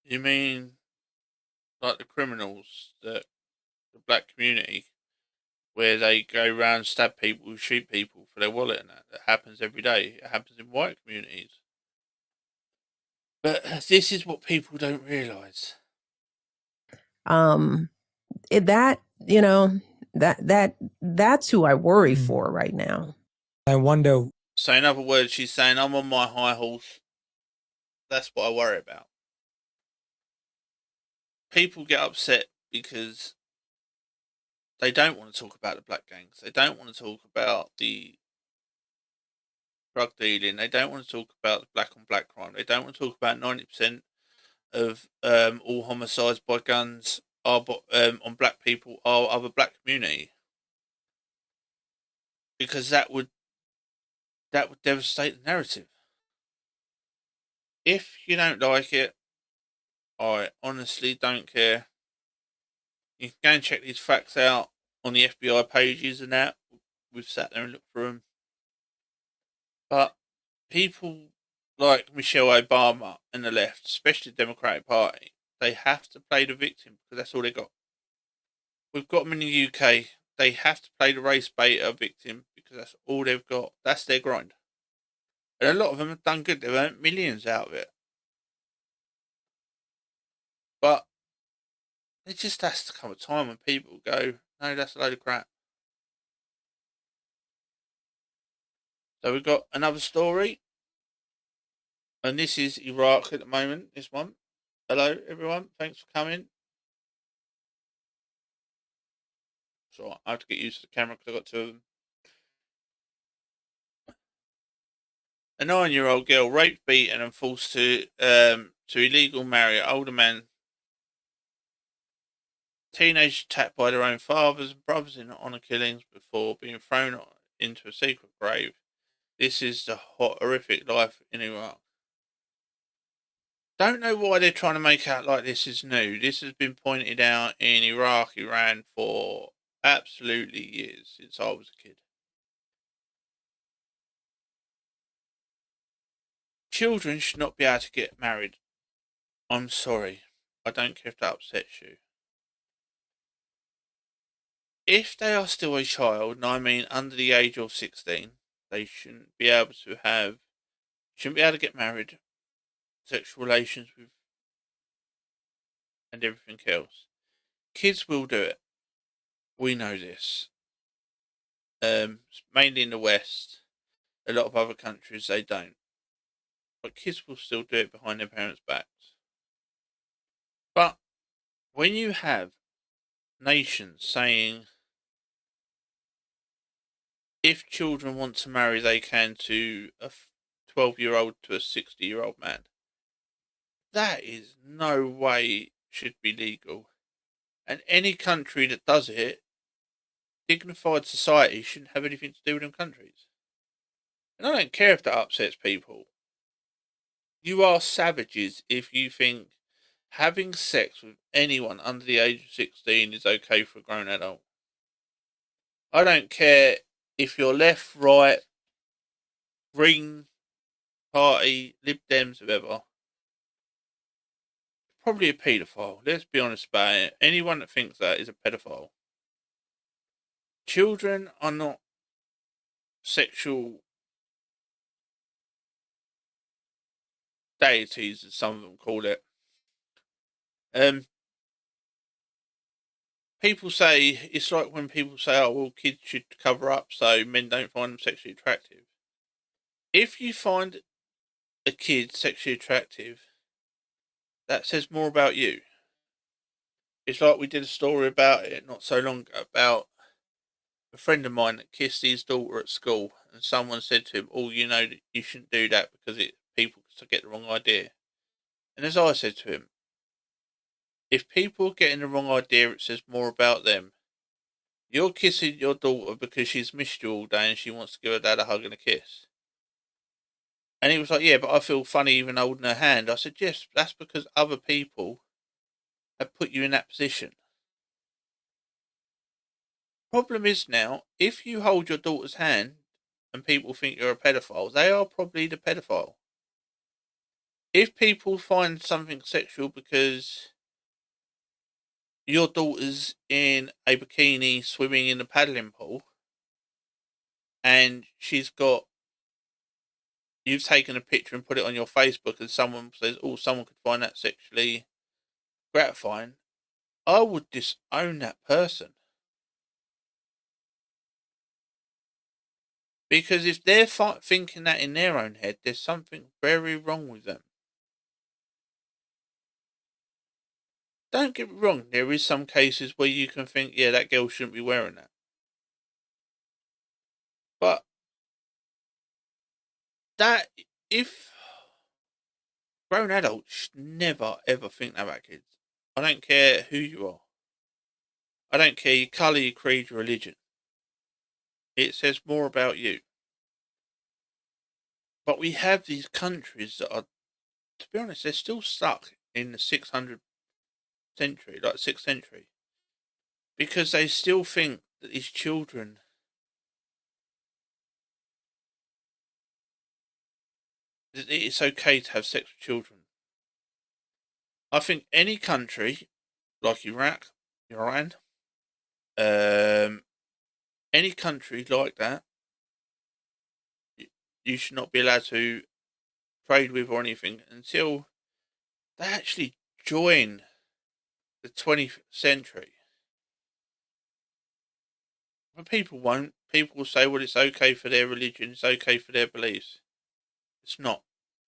You mean like the criminals, that the black community, where they go around, stab people, shoot people for their wallet, and that happens every day. It happens in white communities. But this is what people don't realise. That's who I worry for right now. I wonder. So in other words, she's saying, I'm on my high horse. That's what I worry about. People get upset because they don't want to talk about the black gangs. They don't want to talk about the drug dealing. They don't want to talk about the black on black crime. They don't want to talk about 90% of all homicides by guns are on black people are of a black community, because that would devastate the narrative. If you don't like it, I honestly don't care. You can go and check these facts out on the FBI pages and that. We've sat there and looked through them. But people like Michelle Obama and the left, especially the Democratic Party, they have to play the victim because that's all they got. We've got them in the UK. They have to play the race baiter victim because that's all they've got. That's their grind. And a lot of them have done good. They've earned millions out of it. But it just has to come a time when people go, no, that's a load of crap. So we've got another story. And this is Iraq at the moment, this one. Hello, everyone. Thanks for coming. So I have to get used to the camera because I've got two of them. A 9-year-old girl raped, beaten, and forced to illegal marry an older man. Teenagers attacked by their own fathers and brothers in honour killings before being thrown into a secret grave. This is the horrific life in Iraq. Don't know why they're trying to make out like this is new. This has been pointed out in Iraq, Iran for absolutely years, since I was a kid. Children should not be able to get married. I'm sorry. I don't care if that upsets you. If they are still a child, and I mean under the age of 16, they shouldn't be able to get married, sexual relations with, and everything else. Kids will do it. We know this. Mainly in the West. A lot of other countries, they don't. But kids will still do it behind their parents' backs. But when you have nations saying, if children want to marry, they can, to a 12-year-old to a 60-year-old man, that is no way should be legal. And any country that does it, dignified society, shouldn't have anything to do with them countries. And I don't care if that upsets people. You are savages if you think having sex with anyone under the age of 16 is okay for a grown adult. I don't care if you're left, right, Green Party, Lib Dems, whatever. Probably a paedophile. Let's be honest about it. Anyone that thinks that is a pedophile. Children are not sexual deities, as some of them call it. People say it's like when people say, "Oh, well, kids should cover up so men don't find them sexually attractive." If you find a kid sexually attractive, that says more about you. It's like we did a story about it not so long ago about a friend of mine that kissed his daughter at school, and someone said to him, "Oh, you know that you shouldn't do that because people get the wrong idea." And as I said to him, if people are getting the wrong idea, it says more about them. You're kissing your daughter because she's missed you all day and she wants to give her dad a hug and a kiss. And he was like, "Yeah, but I feel funny even holding her hand." I said, "Yes, that's because other people have put you in that position." Problem is now, if you hold your daughter's hand and people think you're a pedophile, they are probably the pedophile. If people find something sexual because your daughter's in a bikini swimming in the paddling pool and you've taken a picture and put it on your Facebook and someone says, "Oh, someone could find that sexually gratifying," I would disown that person. Because if they're thinking that in their own head, there's something very wrong with them. Don't get me wrong, there is some cases where you can think, yeah, that girl shouldn't be wearing that. But if grown adults should never ever think that about kids. I don't care who you are. I don't care your colour, your creed, your religion. It says more about you. But we have these countries that are, to be honest, they're still stuck in the 600th century, like 6th century. Because they still think that these children that it's okay to have sex with children. I think any country, like Iran, any country like that, you should not be allowed to trade with or anything until they actually join the 20th century. When people won't, people will say, well, it's okay for their religion, it's okay for their beliefs. It's not.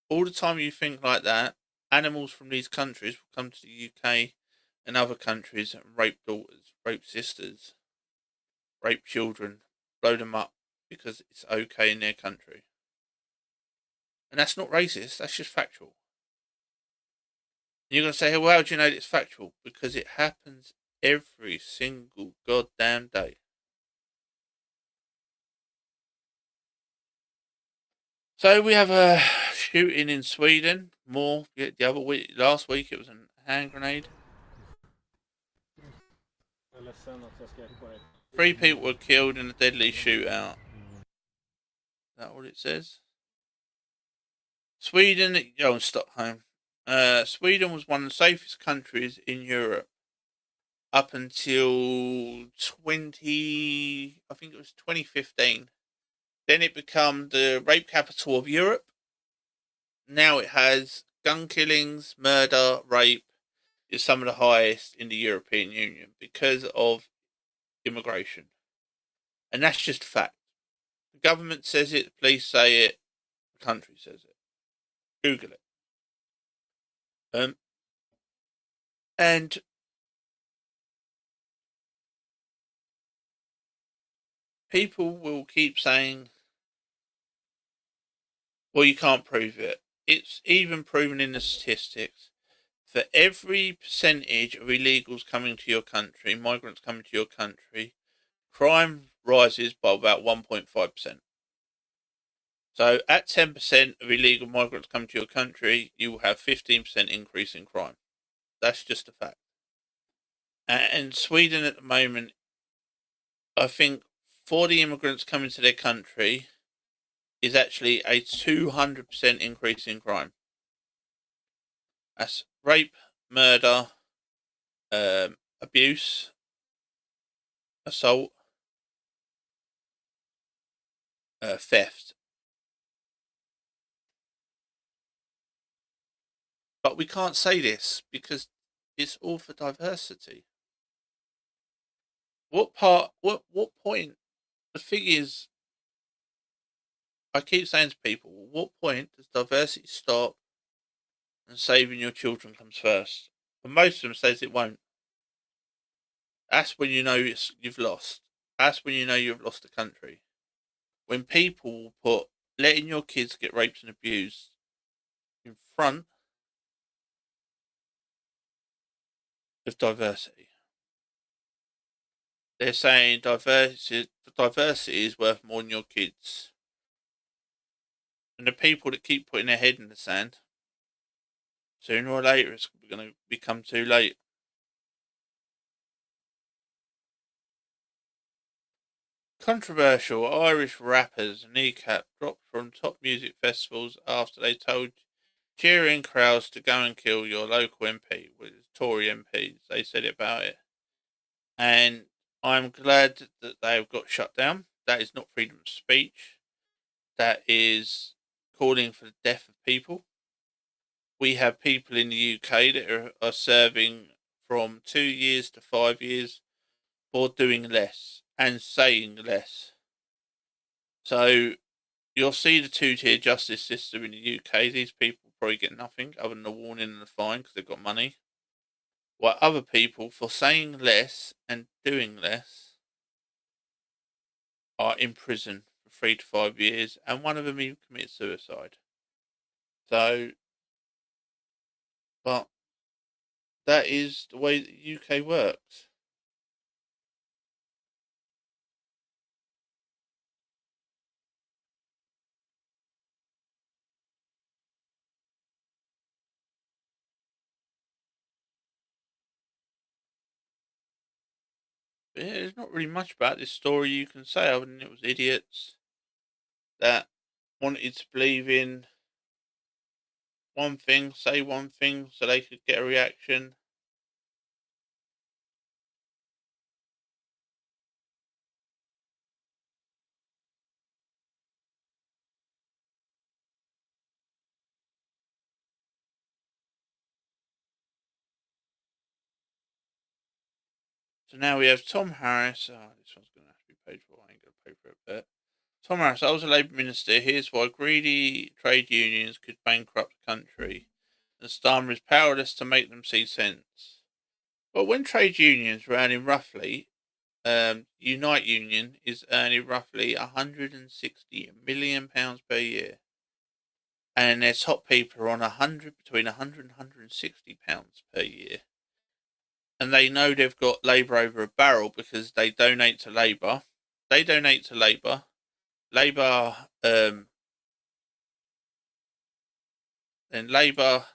All the time you think like that, animals from these countries will come to the UK and other countries and rape daughters, rape sisters, rape children, blow them up because it's okay in their country. And that's not racist, that's just factual. And you're going to say, well, how do you know it's factual? Because it happens every single goddamn day. So we have a shooting in Sweden. More the other week. Last week it was a hand grenade. 3 people were killed in a deadly shootout. Is that what it says? Sweden, in Stockholm. Sweden was one of the safest countries in Europe up until I think it was 2015. Then it became the rape capital of Europe. Now it has gun killings, murder, rape. Is some of the highest in the European Union because of immigration. And that's just a fact. The government says it, the police say it, the country says it. Google it. And people will keep saying, well, you can't prove it. It's even proven in the statistics. For every percentage of illegals coming to your country, migrants coming to your country, crime rises by about 1.5%. So at 10% of illegal migrants coming to your country, you will have 15% increase in crime. That's just a fact. And Sweden at the moment, I think for the immigrants coming to their country, is actually a 200% increase in crime. That's rape, murder, abuse, assault, theft. But we can't say this because It's all for diversity. What point? The thing is, I keep saying to people, what point does diversity stop and saving your children comes first? And most of them says it won't. That's when you know you've lost. That's when you know you've lost the country. When people put letting your kids get raped and abused in front of diversity. They're saying diversity is worth more than your kids. And the people that keep putting their head in the sand, sooner or later it's going to become too late. Controversial Irish rappers kneecap dropped from top music festivals after they told cheering crowds to go and kill your local MP, with Tory MPs. They said about it. And I'm glad that they've got shut down. That is not freedom of speech. That is calling for the death of people. We have people in the UK that are serving from 2 years to 5 years for doing less and saying less. So you'll see the two-tier justice system in the UK. These people probably get nothing other than a warning and a fine because they've got money. While other people, for saying less and doing less, are in prison for 3 to 5 years, and one of them even committed suicide. So, but that is the way the UK works. But yeah, there's not really much about this story you can say other than it was idiots that wanted to believe in one thing, say one thing so they could get a reaction. So now we have Tom Harris. Oh, this one's going to have to be paid for. I ain't going to pay for it, but Tom Harris, I was a Labour minister. Here's why greedy trade unions could bankrupt the country, and Starmer is powerless to make them see sense. But when trade unions are earning roughly, Unite Union is earning roughly £160 million per year, and their top people are on between £100 and £160 per year. And they know they've got Labour over a barrel because they donate to Labour. They donate to Labour. Labour, then Labour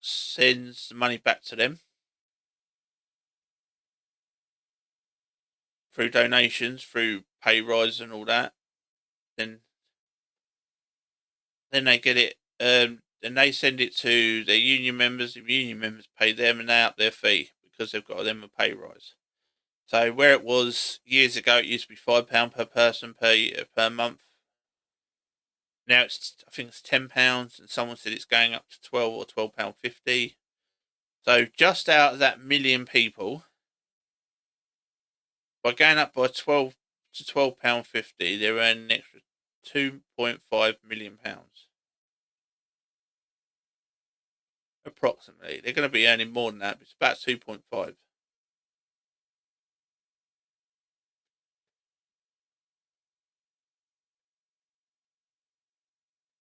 sends the money back to them through donations, through pay rise and all that. Then they get it, and they send it to their union members. The union members pay them, and they up their fee because they've got them a pay rise. So where it was years ago, it used to be £5 per person per month. Now I think it's £10, and someone said it's going up to £12 or £12.50. So just out of that million people, by going up by 12 to £12.50, they're earning an extra £2.5 million. Approximately. They're going to be earning more than that, but it's about 2.5.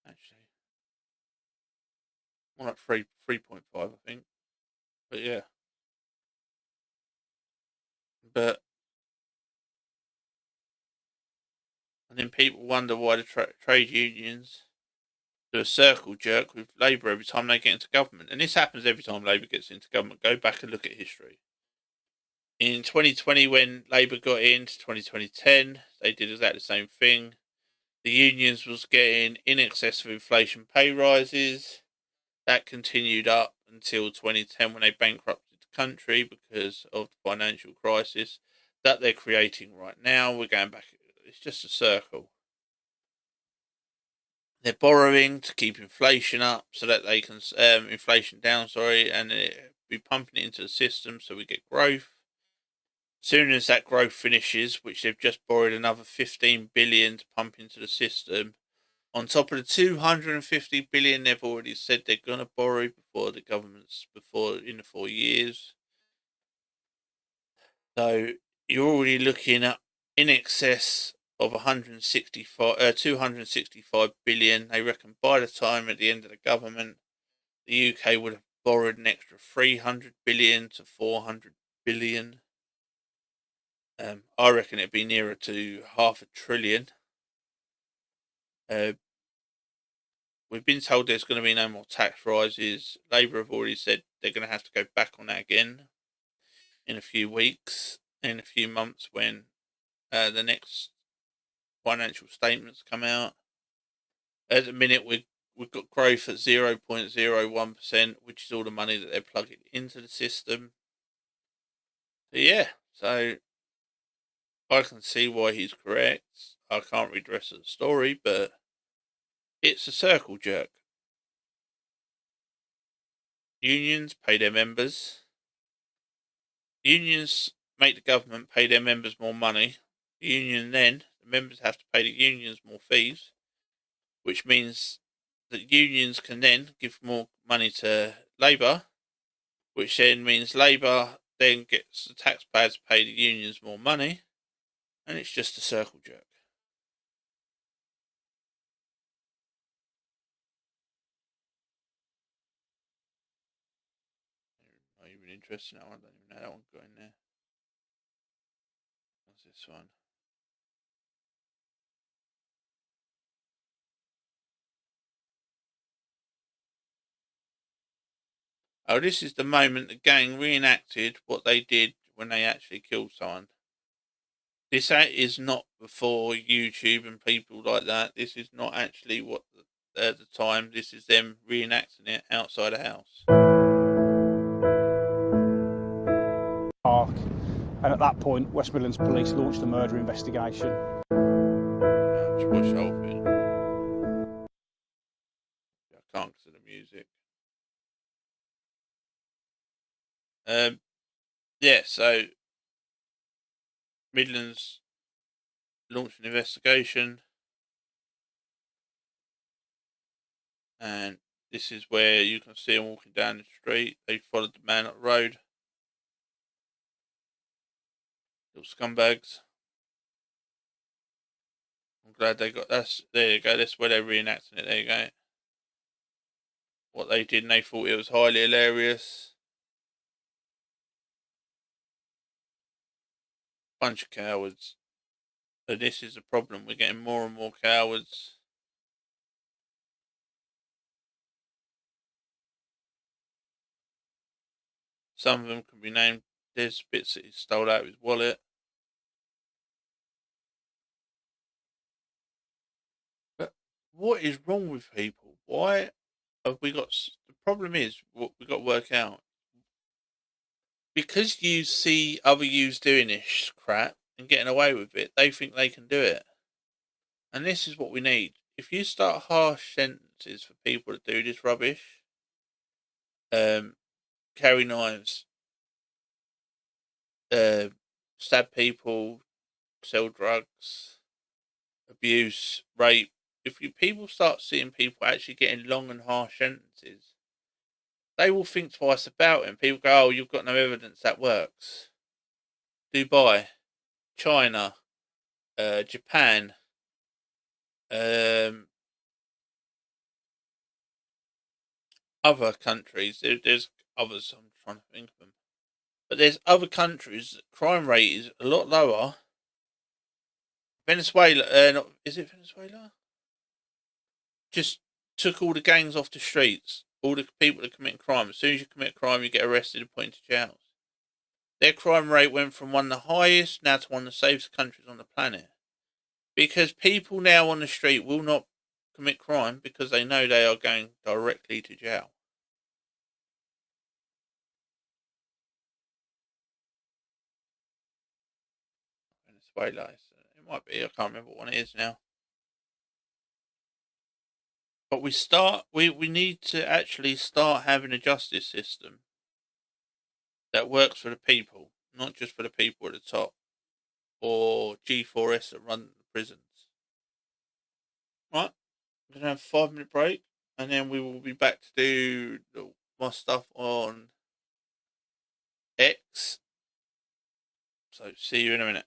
Actually. More like 3.5, I think. But yeah. But and then people wonder why the trade unions do a circle jerk with Labour every time they get into government. And this happens every time Labour gets into government. Go back and look at history. In 2020, when Labour got into 2010, they did exactly the same thing. The unions was getting in excess of inflation pay rises. That continued up until 2010 when they bankrupted the country because of the financial crisis that they're creating right now. We're going back. It's just a circle. they're borrowing to keep inflation up so that they can inflation down, sorry, and be pumping it into the system so we get growth. As soon as that growth finishes, which they've just borrowed another 15 billion to pump into the system, on top of the 250 billion they've already said they're going to borrow before the government's in the 4 years. So you're already looking at in excess of 265 billion. They reckon by the time at the end of the government, the UK would have borrowed an extra 300 billion to 400 billion. I reckon it'd be nearer to $500 billion. We've been told there's going to be no more tax rises. Labour have already said they're going to have to go back on that again in a few weeks, in a few months when the next financial statements come out. At the minute, we've got growth at 0.01%, which is all the money that they're plugging into the system. So yeah, so I can see why he's correct. I can't read the rest of the story, but it's a circle jerk. Unions pay their members. Unions make the government pay their members more money. The members have to pay the unions more fees, which means that unions can then give more money to Labour, which then means Labour then gets the taxpayers to pay the unions more money, and it's just a circle jerk. Not even interested in that one. I don't even know that one going there. What's this one? Oh, this is the moment the gang reenacted what they did when they actually killed someone. This is not before YouTube and people like that. This is not actually what at the time. This is them reenacting it outside a house. Park, and at that point, West Midlands Police launched a murder investigation. Just watch the whole thing. I can't because of the music. Yeah, so Midlands launched an investigation, and this is where you can see them walking down the street. They followed the man up the road. Little scumbags. I'm glad they got that. There you go. That's where they're reenacting it. There you go. What they did, and they thought it was highly hilarious. Bunch of cowards. So this is the problem. We're getting more and more cowards. Some of them can be named. There's bits that he stole out of his wallet. But what is wrong with people? Why have we got... The problem is, what we've got to work out. Because you see other yous doing this crap and getting away with it, they think they can do it. And this is what we need. If you start harsh sentences for people that do this rubbish, carry knives, stab people, sell drugs, abuse, rape. If people start seeing people actually getting long and harsh sentences, they will think twice about it. And people go, "Oh, you've got no evidence that works." Dubai, China, Japan, other countries. There's others. I'm trying to think of them, but there's other countries. Crime rate is a lot lower. Venezuela, is it Venezuela? Just took all the gangs off the streets. All the people that commit crime. As soon as you commit a crime, you get arrested and put into jails. Their crime rate went from one of the highest now to one of the safest countries on the planet. Because people now on the street will not commit crime because they know they are going directly to jail. Venezuela, it might be. I can't remember what one it is now. But we need to actually start having a justice system that works for the people, not just for the people at the top or G4S that run the prisons. Right? We're gonna have a 5-minute break, and then we will be back to do my stuff on X. So see you in a minute.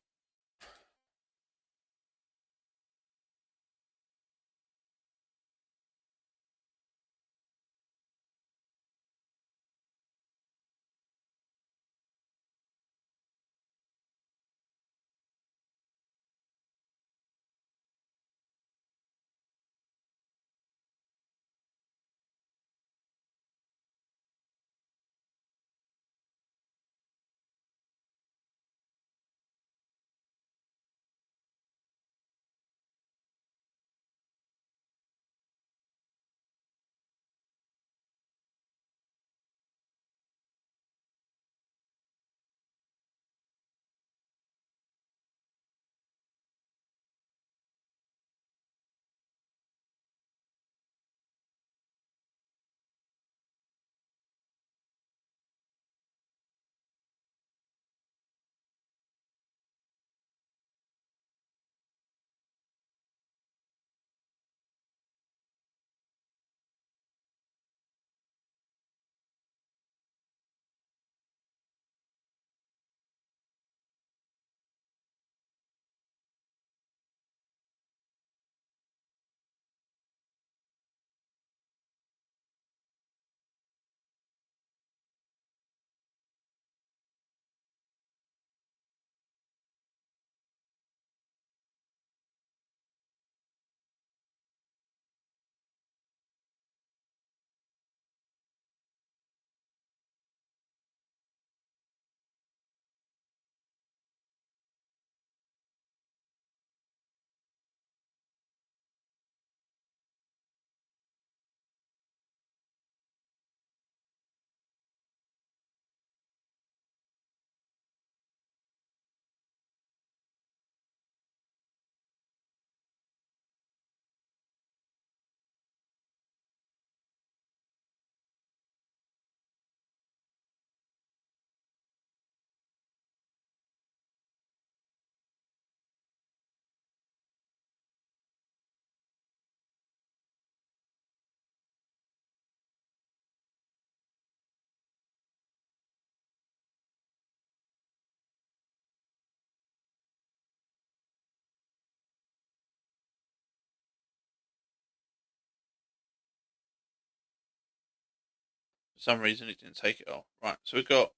For some reason, it didn't take it off. Right, so we've got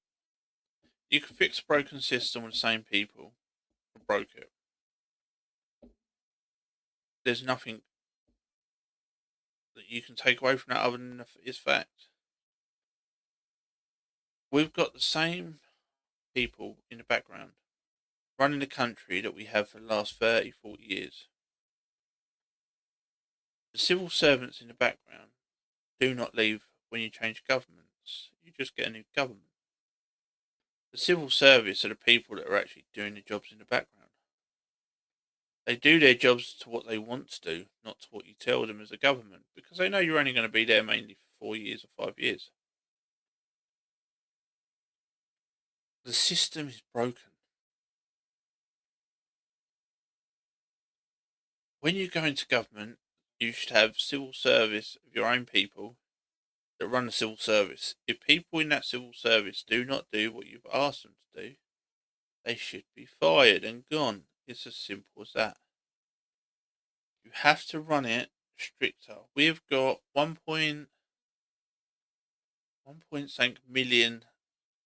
you can fix a broken system with the same people who broke it. There's nothing that you can take away from that other than its fact. We've got the same people in the background running the country that we have for the last 30, 40 years. The civil servants in the background do not leave when you change governments. You just get a new government. The civil service are the people that are actually doing the jobs in the background. They do their jobs to what they want to do, not to what you tell them as a government, because they know you're only going to be there mainly for 4 years or 5 years. The system is broken. When you go into government, you should have civil service of your own people that run the civil service. If people in that civil service do not do what you've asked them to do, they should be fired and gone. It's as simple as that. You have to run it stricter. We've got 1.8 million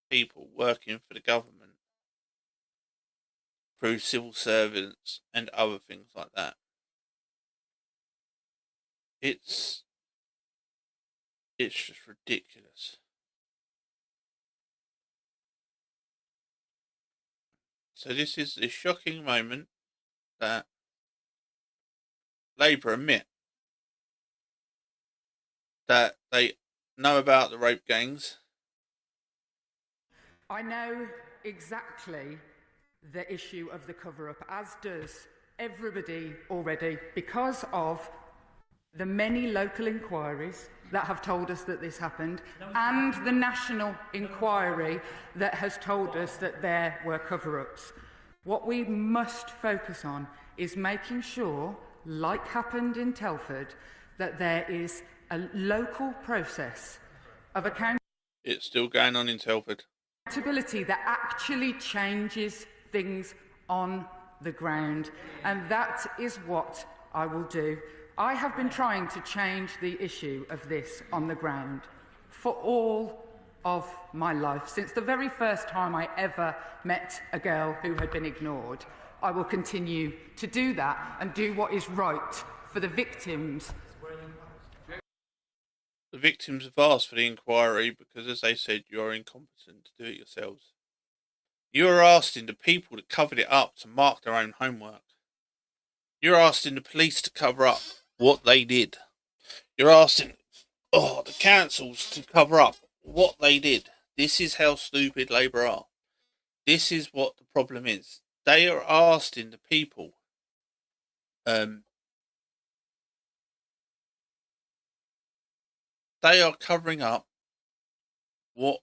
people working for the government through civil servants and other things like that. It's just ridiculous. So this is the shocking moment that Labour admit that they know about the rape gangs. I know exactly the issue of the cover-up, as does everybody already, because of the many local inquiries that have told us that this happened, and the national inquiry that has told us that there were cover-ups. What we must focus on is making sure, like happened in Telford, that there is a local process of accountability. It's still going on in Telford. Accountability that actually changes things on the ground, and that is what I will do. I have been trying to change the issue of this on the ground for all of my life, since the very first time I ever met a girl who had been ignored. I will continue to do that and do what is right for the victims. The victims have asked for the inquiry because, as they said, you are incompetent to do it yourselves. You are asking the people that covered it up to mark their own homework. You're asking the police to cover up what they did. You're asking the councils to cover up what they did. This is how stupid Labour are. This is what the problem is. They are asking the people they are covering up what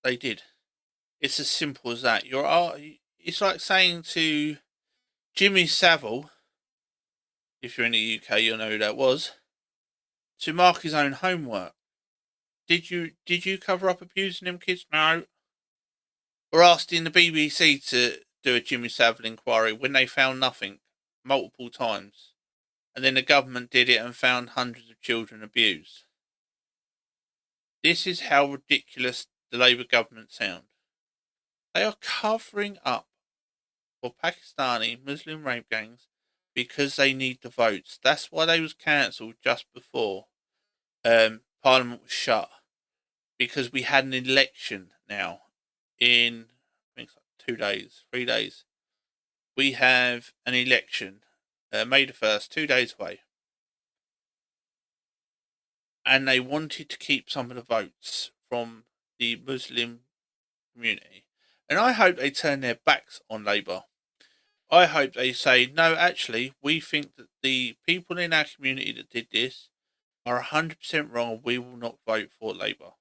they did. It's as simple as that. It's like saying to Jimmy Savile, if you're in the UK, you'll know who that was, to mark his own homework. Did you cover up abusing them kids? No. Or asking the BBC to do a Jimmy Savile inquiry when they found nothing multiple times, and then the government did it and found hundreds of children abused. This is how ridiculous the Labour government sound. They are covering up for Pakistani Muslim rape gangs because they need the votes. That's why they was cancelled just before Parliament was shut, because we had an election now in, I think it's like 2 days, 3 days. We have an election, May the 1st, 2 days away. And they wanted to keep some of the votes from the Muslim community. And I hope they turn their backs on Labour. I hope they say, no, actually, we think that the people in our community that did this are 100% wrong and we will not vote for Labour.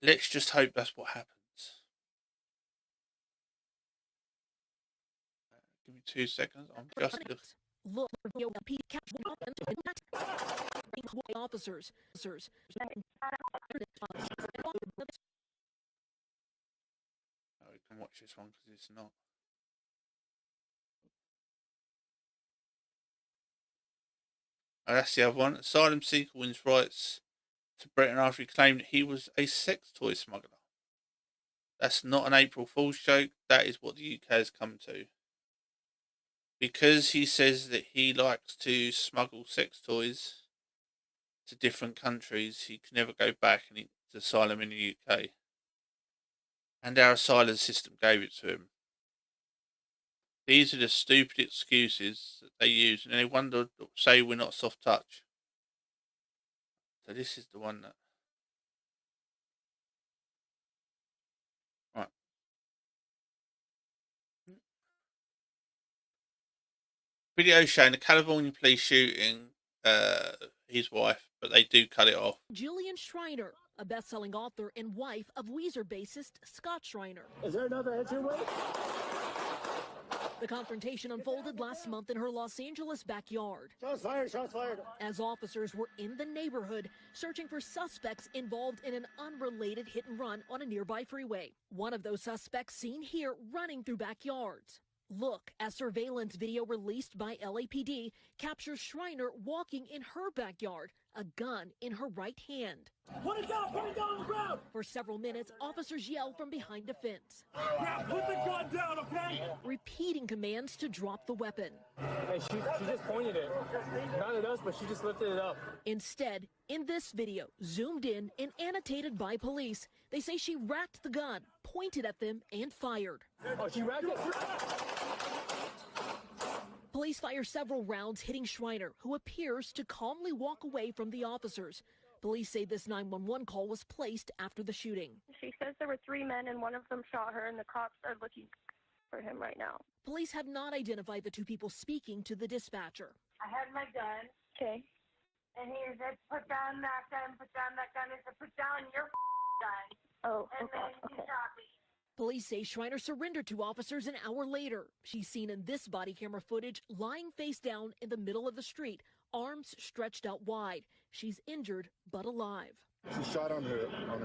Let's just hope that's what happens. Give me 2 seconds. I'm just look officers. We can watch this one because it's not. Oh, that's the other one. Asylum seeker wins rights to Britain after he claimed that he was a sex toy smuggler. That's not an April Fool's joke. That is what the UK has come to. Because he says that he likes to smuggle sex toys to different countries, he can never go back and it's asylum in the UK. And our asylum system gave it to him. These are the stupid excuses that they use, and they say we're not soft touch. So this is the one that. Right. Video showing the California police shooting his wife, but they do cut it off. Jillian Schreiner, a best-selling author and wife of Weezer bassist Scott Schreiner. Is there another entryway? The confrontation unfolded last month in her Los Angeles backyard. Shots fired, shots fired. As officers were in the neighborhood searching for suspects involved in an unrelated hit and run on a nearby freeway. One of those suspects seen here running through backyards. Look as surveillance video released by LAPD captures Schreiner walking in her backyard, a gun in her right hand. Put it down on the ground! For several minutes, officers yell from behind a fence. Yeah, put the gun down, okay? Repeating commands to drop the weapon. Hey, she just pointed it. Not at us, but she just lifted it up. Instead, in this video, zoomed in and annotated by police, they say she racked the gun, pointed at them, and fired. Oh, she racked it? Police fire several rounds hitting Schreiner, who appears to calmly walk away from the officers. Police say this 911 call was placed after the shooting. She says there were 3 men and one of them shot her, and the cops are looking for him right now. Police have not identified the two people speaking to the dispatcher. I had my gun. Okay. And he said, put down that gun, put down that gun. He said, put down your gun. Oh, and then he shot me. Police say Schreiner surrendered to officers an hour later. She's seen in this body camera footage lying face down in the middle of the street, arms stretched out wide. She's injured but alive. She shot on her arm.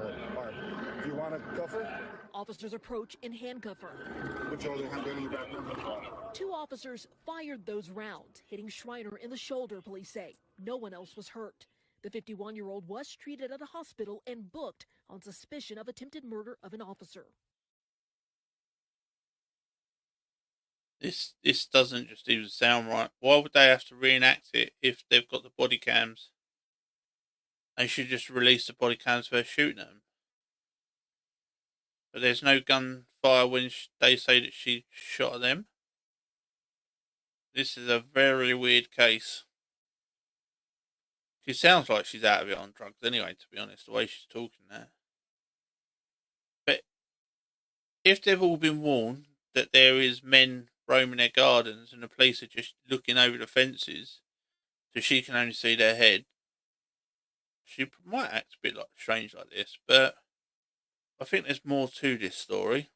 Do you want to cuff her? Officers approach and handcuff her. Put your other hand in your back. Two officers fired those rounds, hitting Schreiner in the shoulder, police say. No one else was hurt. The 51-year-old was treated at a hospital and booked on suspicion of attempted murder of an officer. This doesn't just even sound right. Why would they have to reenact it if they've got the body cams? They should just release the body cams for shooting them. But there's no gunfire when they say that she shot at them. This is a very weird case. She sounds like she's out of it on drugs anyway, to be honest, the way she's talking there. But if they've all been warned that there is men roaming their gardens and the police are just looking over the fences so she can only see their head, she might act a bit like strange like this, but I think there's more to this story.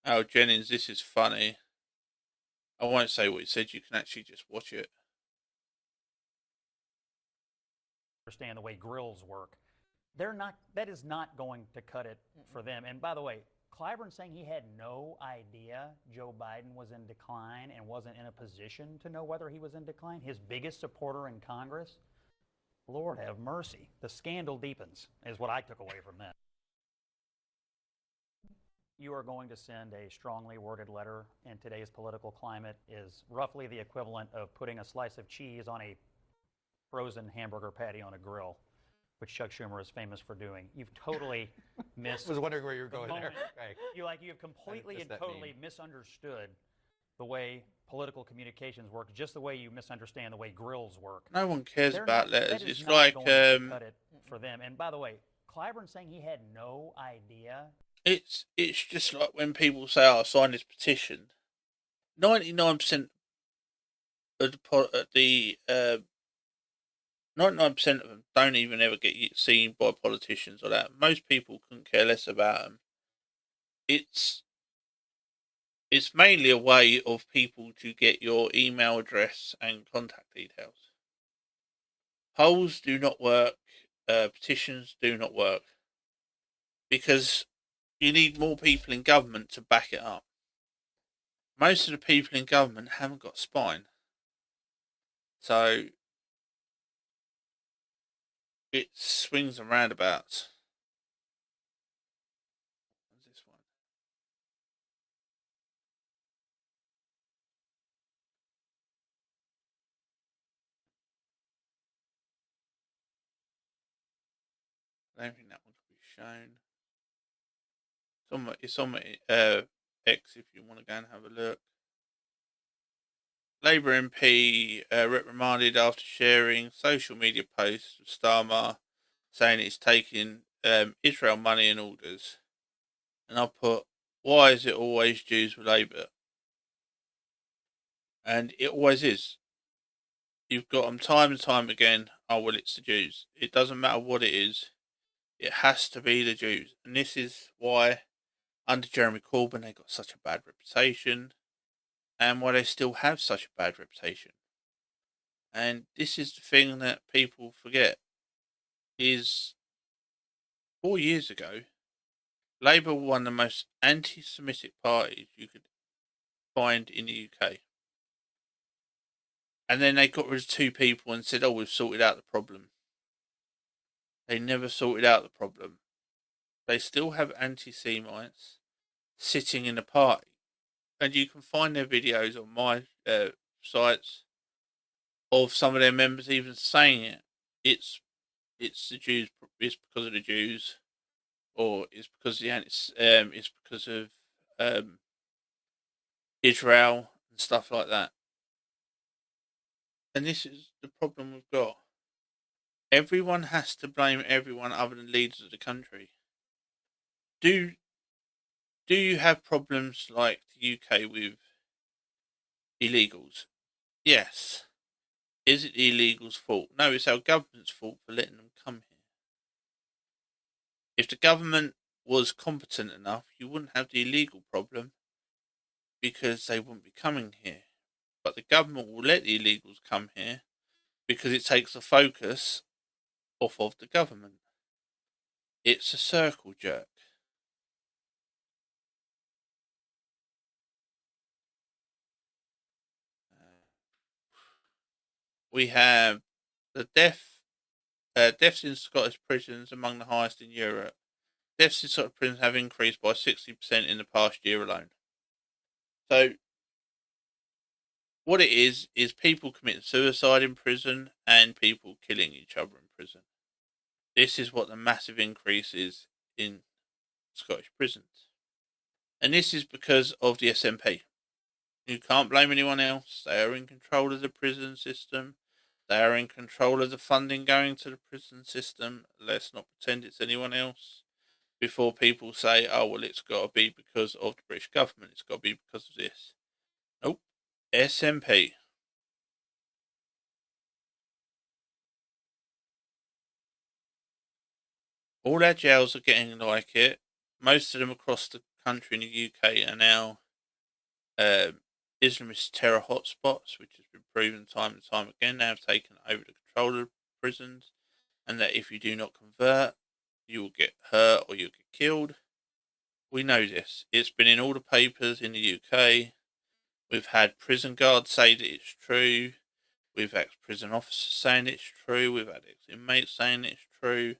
Oh, Jennings, this is funny. I won't say what he said, you can actually just watch it. Understand the way grills work. That is not going to cut it for them. And by the way, Clyburn saying he had no idea Joe Biden was in decline and wasn't in a position to know whether he was in decline, his biggest supporter in Congress, Lord have mercy. The scandal deepens, is what I took away from that. You are going to send a strongly worded letter in today's political climate is roughly the equivalent of putting a slice of cheese on a frozen hamburger patty on a grill, which Chuck Schumer is famous for doing. You've totally missed. I was wondering where you were going there. Right. You have completely and totally misunderstood the way political communications work, just the way you misunderstand the way grills work. No one cares about letters. It's like cut it for them. And by the way, Clyburn saying he had no idea. It's just like when people say, "Oh, I signed this petition." 99% of the 99% of them don't even ever get seen by politicians or that. Most people couldn't care less about them. It's mainly a way of people to get your email address and contact details. Polls do not work. Petitions do not work. Because you need more people in government to back it up. Most of the people in government haven't got spine. So it swings and roundabouts. What's this one? I don't think that one could be shown. It's on my X if you want to go and have a look. Labour MP reprimanded after sharing social media posts with Starmer saying it's taking Israel money and orders. And I put, why is it always Jews with Labour? And it always is. You've got them time and time again, oh well, it's the Jews. It doesn't matter what it is. It has to be the Jews. And this is why under Jeremy Corbyn they got such a bad reputation. And why they still have such a bad reputation. And this is the thing that people forget, is 4 years ago, Labour were one of the most anti-Semitic parties you could find in the UK. And then they got rid of two people and said, oh, we've sorted out the problem. They never sorted out the problem. They still have anti-Semites sitting in the party. And you can find their videos on my sites of some of their members even saying it. It's the Jews. It's because of the Jews, or it's because it's because of Israel and stuff like that. And this is the problem we've got. Everyone has to blame everyone other than leaders of the country. Do you have problems like the UK with illegals? Yes. Is it the illegals' fault? No, it's our government's fault for letting them come here. If the government was competent enough, you wouldn't have the illegal problem because they wouldn't be coming here. But the government will let the illegals come here because it takes the focus off of the government. It's a circle jerk. We have the deaths in Scottish prisons among the highest in Europe. Deaths in Scottish prisons have increased by 60% in the past year alone. So, what it is people committing suicide in prison and people killing each other in prison. This is what the massive increase is in Scottish prisons. And this is because of the SNP. You can't blame anyone else. They are in control of the prison system. They are in control of the funding going to the prison system. Let's not pretend it's anyone else before people say, oh, well, it's got to be because of the British government. It's got to be because of this. Nope. SNP. All our jails are getting like it. Most of them across the country in the UK are now Islamist terror hotspots, which has been proven time and time again. They have taken over the control of prisons, and that if you do not convert, you will get hurt or you'll get killed. We know this. It's been in all the papers in the UK. We've had prison guards say that it's true. We've had prison officers saying it's true. We've had ex-inmates saying it's true.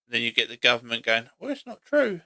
Then you get the government going, well, it's not true.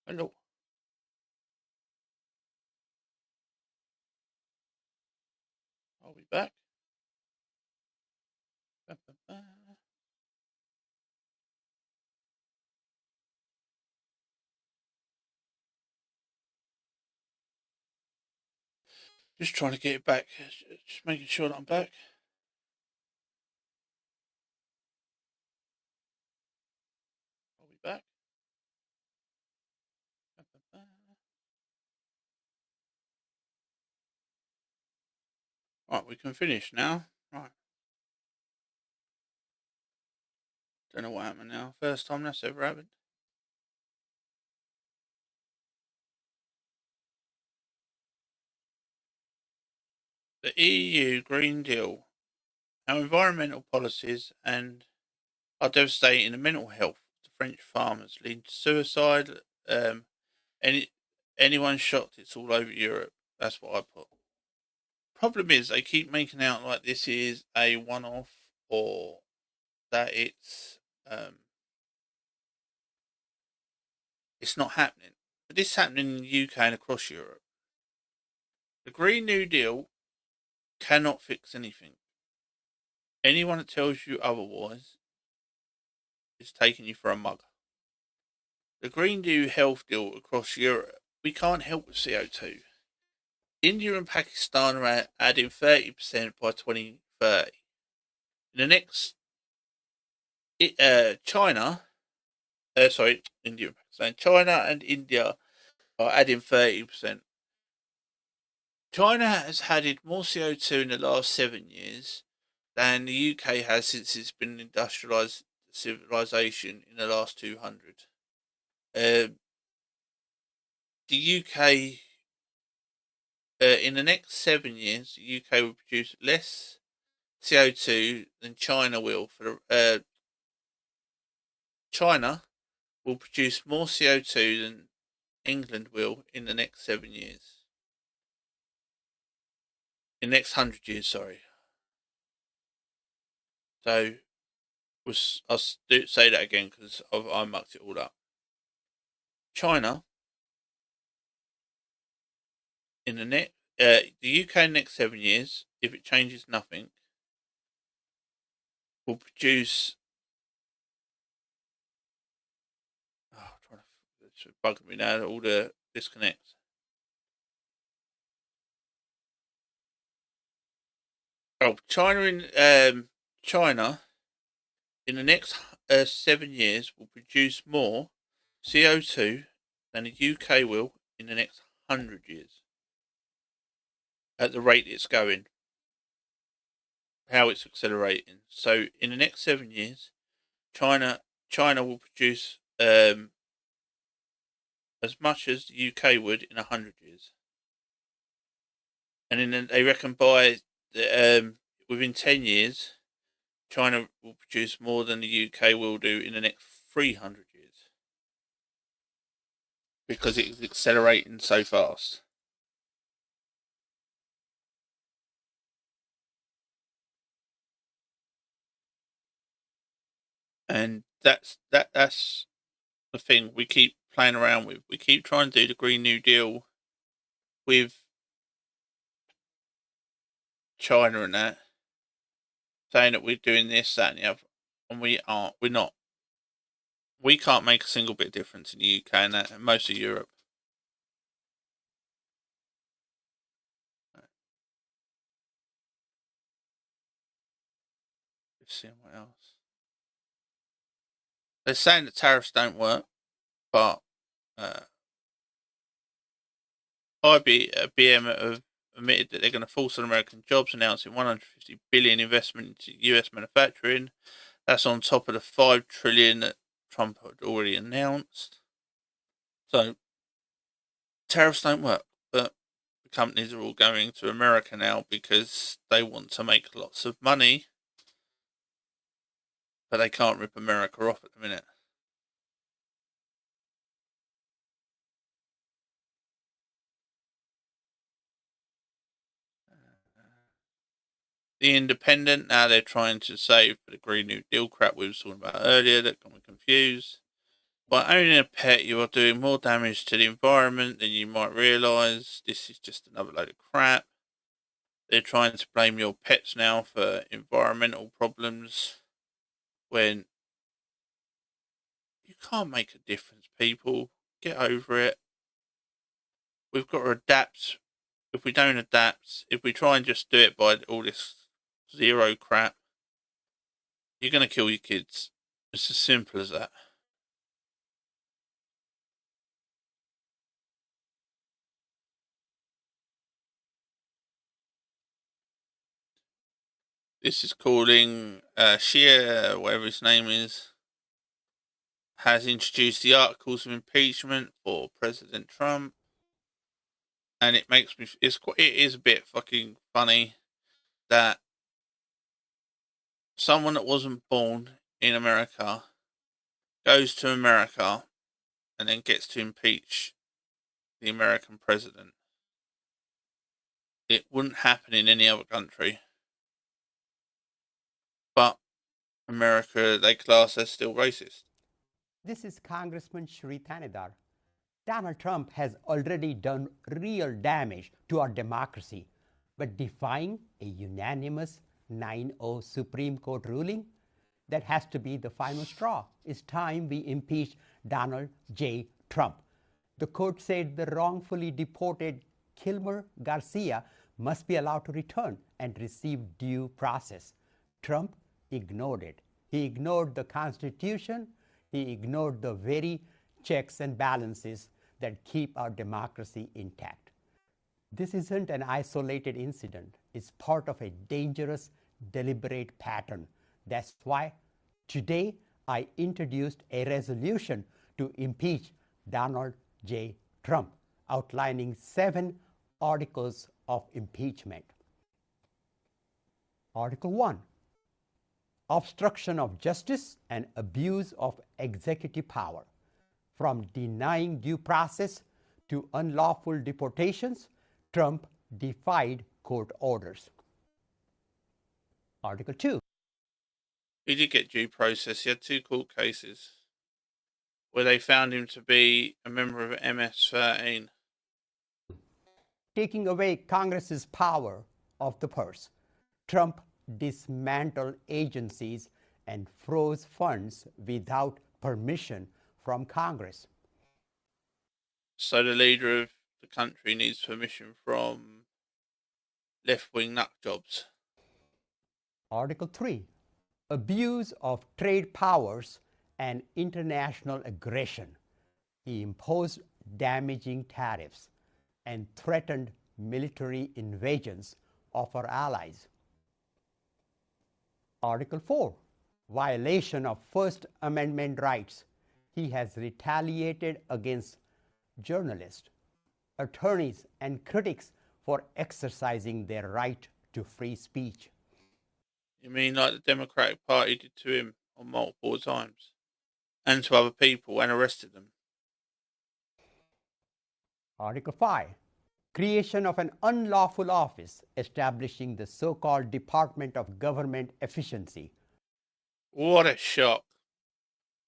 Hello. I'll be back. Just trying to get it back. Just making sure that I'm back. I'll be back. Right, we can finish now. Right. Don't know what happened now. First time that's ever happened. The EU Green Deal. Our environmental policies and are devastating the mental health of French farmers, leading to suicide. Anyone shocked? It's all over Europe. That's what I put. Problem is, they keep making out like this is a one-off or that it's not happening. But this is happening in the UK and across Europe. The Green New Deal cannot fix anything. Anyone that tells you otherwise is taking you for a mug. The Green New Health Deal across Europe, we can't help with CO2. India and Pakistan are adding 30% by 2030. In the next, India and Pakistan. China and India are adding 30%. China has added more CO2 in the last 7 years than the UK has since it's been industrialised civilization in the last 200. The UK, in the next 7 years, the UK will produce less CO2 than China will. China will produce more CO2 than England will in the next 7 years. In the next 100 years, sorry. So, I'll say that again because I mucked it all up. China, in the UK in the next 7 years, if it changes nothing, will produce. It's bugging me now. All the disconnects. Oh, China in the next 7 years will produce more CO2 than the UK will in the next 100 years. At the rate it's going, how it's accelerating. So in the next 7 years, China will produce as much as the UK would in 100 years. And then they reckon by within 10 years, China will produce more than the UK will do in the next 300 years. Because it's accelerating so fast. And that's the thing we keep playing around with. We keep trying to do the Green New Deal with China and that, saying that we're doing this, that, and the other, and we aren't. We're not. We can't make a single bit of difference in the UK and that, and most of Europe. Let's see what else. They're saying that tariffs don't work, but IBM have admitted that they're going to force on American jobs, announcing 150 billion investment into US manufacturing. That's on top of the 5 trillion that Trump had already announced. So tariffs don't work, but the companies are all going to America now because they want to make lots of money, but they can't rip America off at the minute. The Independent, now they're trying to save for the Green New Deal crap we were talking about earlier that got me confused. By owning a pet, you are doing more damage to the environment than you might realise. This is just another load of crap. They're trying to blame your pets now for environmental problems when you can't make a difference, people. Get over it. We've got to adapt. If we don't adapt, if we try and just do it by all this zero crap, you're going to kill your kids. It's as simple as that. This is calling Shia, whatever his name is. has introduced the articles of impeachment for President Trump, and it makes me. It is a bit fucking funny that someone that wasn't born in America goes to America and then gets to impeach the American president. It wouldn't happen in any other country. But America, they class as still racist. This is Congressman Shri Thanedar. Donald Trump has already done real damage to our democracy, but defying a unanimous 9-0 Supreme Court ruling, that has to be the final straw. It's time we impeach Donald J. Trump. The court said the wrongfully deported Kilmer Garcia must be allowed to return and receive due process. Trump ignored it. He ignored the Constitution. He ignored the very checks and balances that keep our democracy intact. This isn't an isolated incident. It's part of a dangerous, deliberate pattern. That's why today I introduced a resolution to impeach Donald J. Trump, outlining 7 articles of impeachment. Article 1, obstruction of justice and abuse of executive power. From denying due process to unlawful deportations, Trump defied court orders. Article 2. He did get due process. He had 2 court cases where they found him to be a member of MS-13. Taking away Congress's power of the purse, Trump dismantled agencies and froze funds without permission from Congress. So the leader of the country needs permission from left-wing nut jobs. Article 3, abuse of trade powers and international aggression. He imposed damaging tariffs and threatened military invasions of our allies. Article 4, violation of First Amendment rights. He has retaliated against journalists, attorneys, and critics for exercising their right to free speech. You mean like the Democratic Party did to him on multiple times, and to other people, and arrested them? Article 5, creation of an unlawful office establishing the so-called Department of Government Efficiency. What a shock.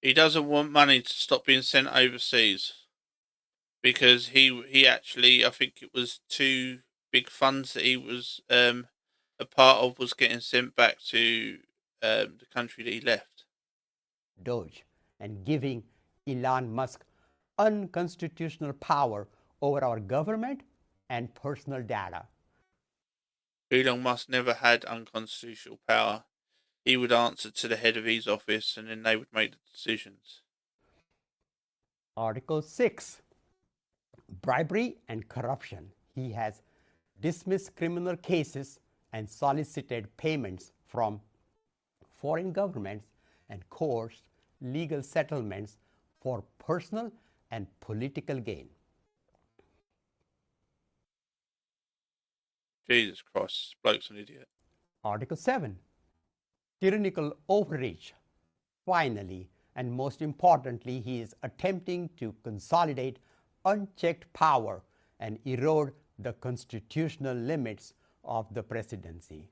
He doesn't want money to stop being sent overseas, because he actually, I think it was 2 big funds that he was a part of was getting sent back to the country that he left. Doge, and giving Elon Musk unconstitutional power over our government and personal data. Elon Musk never had unconstitutional power. He would answer to the head of his office, and then they would make the decisions. Article 6, bribery and corruption. He has dismissed criminal cases and solicited payments from foreign governments and coerced legal settlements for personal and political gain. Jesus Christ, this bloke's an idiot. Article 7, tyrannical overreach. Finally, and most importantly, he is attempting to consolidate unchecked power and erode the constitutional limits of the presidency.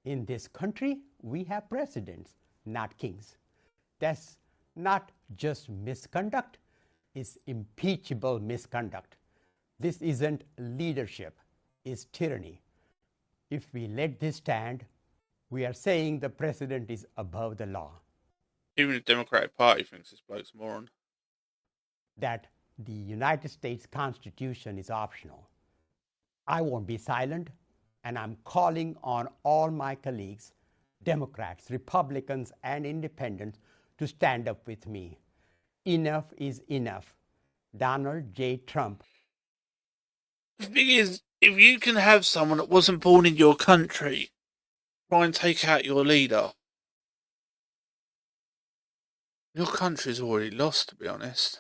In this country, we have presidents, not kings. That's not just misconduct, it's impeachable misconduct. This isn't leadership, it's tyranny. If we let this stand, we are saying the president is above the law. Even the Democratic Party thinks this bloke's a moron. That the United States Constitution is optional. I won't be silent, and I'm calling on all my colleagues, Democrats, Republicans, and Independents, to stand up with me. Enough is enough. Donald J. Trump. The thing is, if you can have someone that wasn't born in your country try and take out your leader, Your country's already lost, to be honest.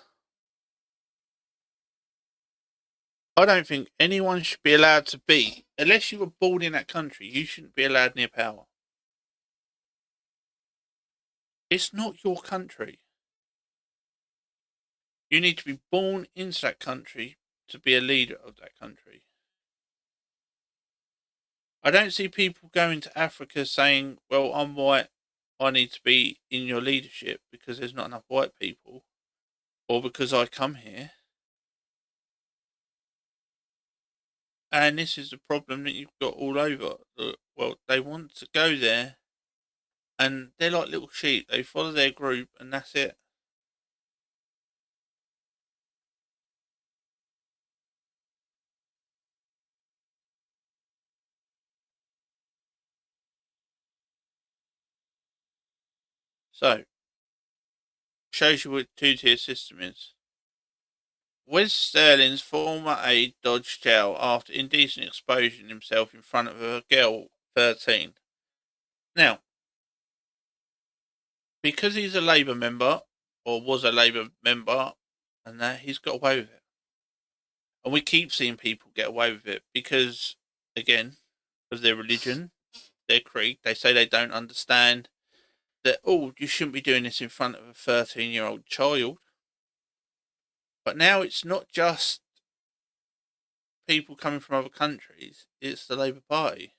I don't think anyone should be allowed to be, unless you were born in that country, you shouldn't be allowed near power. It's not your country. You need to be born into that country to be a leader of that country. I don't see people going to Africa saying, well, I'm white, I need to be in your leadership because there's not enough white people, or because I come here. And this is the problem that you've got all over the world. They want to go there, and they're like little sheep. They follow their group, and that's it. So, shows you what two-tier system is. Wes Sterling's former aide dodged jail after indecent exposing himself in front of a girl 13. Now, because he's a Labour member, or was a Labour member, and that, he's got away with it. And we keep seeing people get away with it because, again, of their religion, their creed, they say they don't understand that, oh, you shouldn't be doing this in front of a 13-year-old child. But now it's not just people coming from other countries, it's the Labour Party.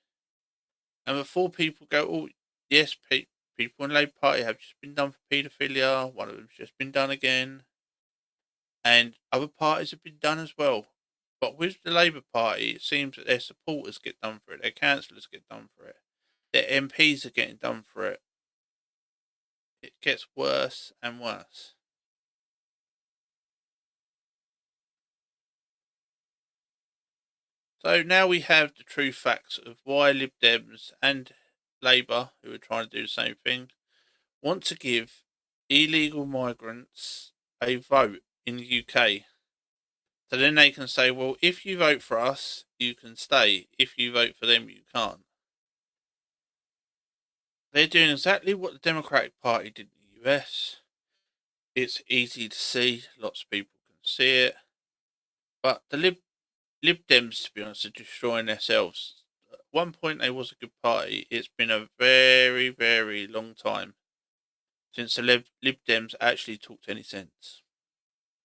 And before people go, oh, yes, people in the Labour Party have just been done for paedophilia, one of them's just been done again, and other parties have been done as well. But with the Labour Party, it seems that their supporters get done for it, their councillors get done for it, their MPs are getting done for it. It gets worse and worse. So now we have the true facts of why Lib Dems and Labour, who are trying to do the same thing, want to give illegal migrants a vote in the UK. So then they can say, well, if you vote for us, you can stay. If you vote for them, you can't. They're doing exactly what the Democratic Party did in the US. It's easy to see. Lots of people can see it. But the Lib Dems, to be honest, are destroying themselves. At one point, they was a good party. It's been a very, very long time since the Lib Dems actually talked any sense.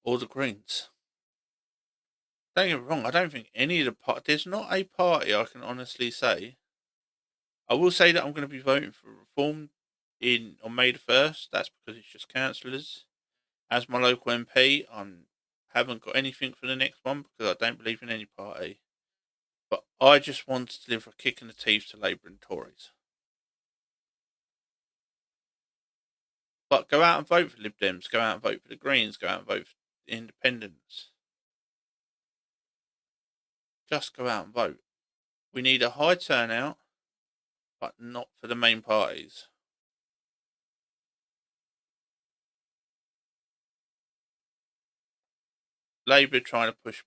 Or the Greens. Don't get me wrong, I don't think any of the there's not a party I can honestly say. I will say that I'm going to be voting for reform on May the 1st. That's because it's just councillors. As my local MP, I haven't got anything for the next one because I don't believe in any party. But I just want to deliver a kick in the teeth to Labour and Tories. But go out and vote for Lib Dems, go out and vote for the Greens, go out and vote for the Independents. Just go out and vote. We need a high turnout, but not for the main parties. Labour trying to push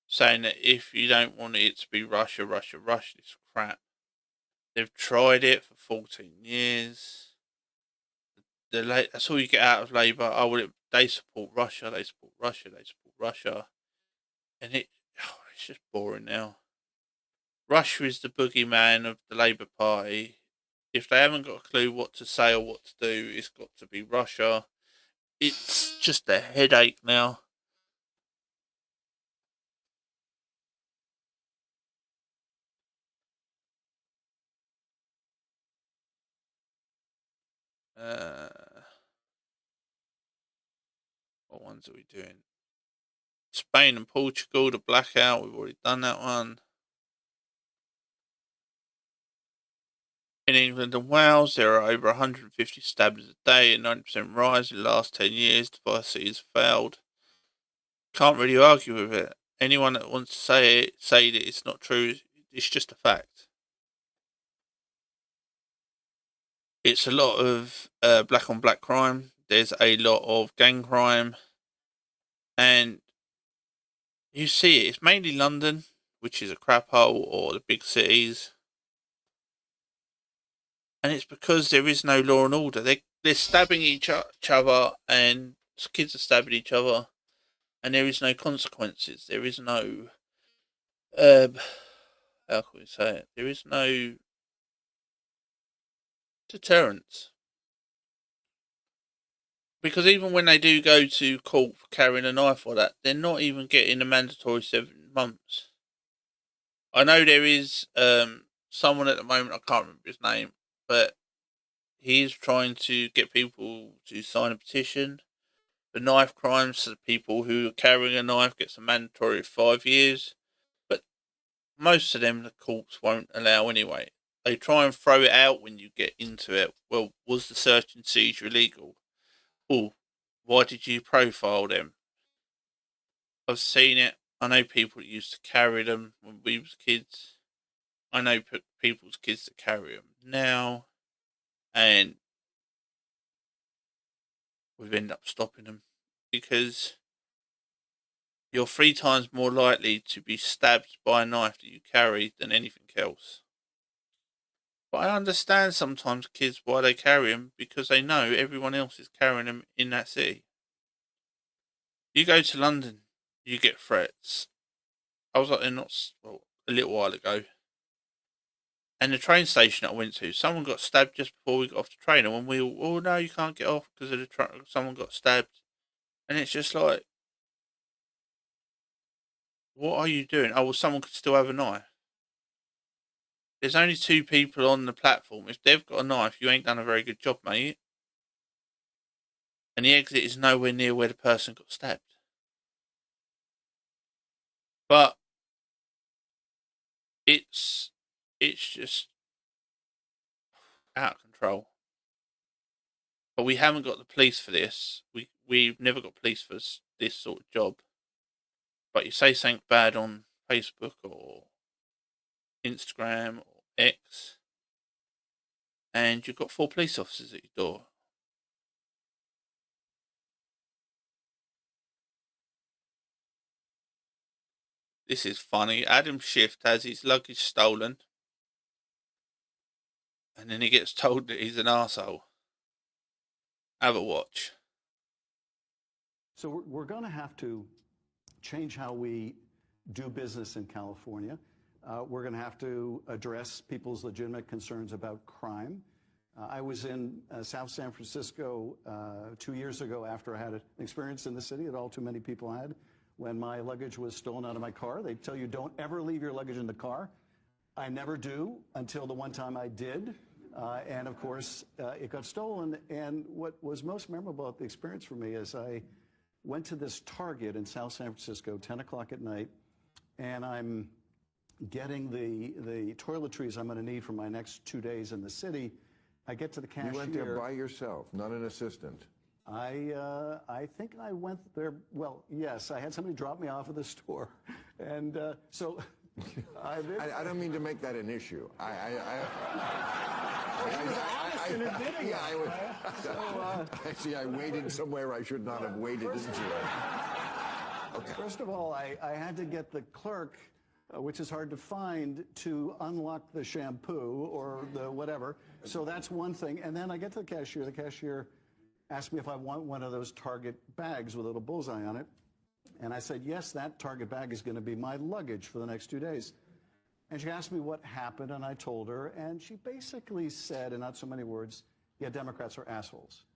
saying that if you don't want it to be Russia, it's crap. They've tried it for 14 years. That's all you get out of Labour. They support Russia, they support Russia, they support Russia. And it's just boring now. Russia is the boogeyman of the Labour Party. If they haven't got a clue what to say or what to do, it's got to be Russia. It's just a headache now. What ones are we doing? Spain and Portugal, the blackout, we've already done that one. In England and Wales, there are over 150 stabbings a day, a 90% rise in the last 10 years. The policies failed. Can't really argue with it. Anyone that wants to say that it's not true, it's just a fact. It's a lot of black on black crime. There's a lot of gang crime. And you see it. It's mainly London, which is a crap hole, or the big cities. And it's because there is no law and order. they're stabbing each other, and kids are stabbing each other, and there is no consequences. There is no, how can we say it? There is no deterrence. Because even when they do go to court for carrying a knife or that, they're not even getting a mandatory 7 months. I know there is someone at the moment, I can't remember his name, but he is trying to get people to sign a petition for knife crimes, so people who are carrying a knife gets a mandatory 5 years. But most of them the courts won't allow anyway. They try and throw it out when you get into it. Well, was the search and seizure illegal? Oh, why did you profile them? I've seen it. I know people that used to carry them when we was kids. I know people's kids that carry them now, and we've ended up stopping them because you're 3 times more likely to be stabbed by a knife that you carry than anything else. But I understand sometimes kids why they carry them, because they know everyone else is carrying them in that city. You go to London, you get threats. I was like there a little while ago, and the train station that I went to, someone got stabbed just before we got off the train, and when we all, oh no, you can't get off because of someone got stabbed, and it's just like, what are you doing? Oh well, someone could still have a knife. There's only 2 people on the platform. If they've got a knife, you ain't done a very good job, mate. And the exit is nowhere near where the person got stabbed. But it's just out of control. But we haven't got the police for this. We've never got police for this sort of job. But you say something bad on Facebook or Instagram or X, and you've got 4 police officers at your door. This is funny. Adam Schiff has his luggage stolen, and then he gets told that he's an arsehole. Have a watch. So we're going to have to change how we do business in California. We're going to have to address people's legitimate concerns about crime. I was in South San Francisco 2 years ago after I had an experience in the city that all too many people had. When my luggage was stolen out of my car, they tell you don't ever leave your luggage in the car. I never do until the one time I did. And of course, it got stolen. And what was most memorable about the experience for me is I went to this Target in South San Francisco, 10 o'clock at night, and I'm getting the toiletries I'm going to need for my next 2 days in the city. I get to the cashier. You went there by yourself, not an assistant. I think I went there. Well, yes, I had somebody drop me off at the store, and so I don't mean to make that an issue. Actually, I waited somewhere I should not have waited into. Okay. First of all, I had to get the clerk, which is hard to find, to unlock the shampoo or the whatever. So that's one thing. And then I get to the cashier. The cashier asked me if I want one of those Target bags with a little bullseye on it. And I said, yes, that Target bag is going to be my luggage for the next 2 days. And she asked me what happened, and I told her, and she basically said, in not so many words, yeah, Democrats are assholes.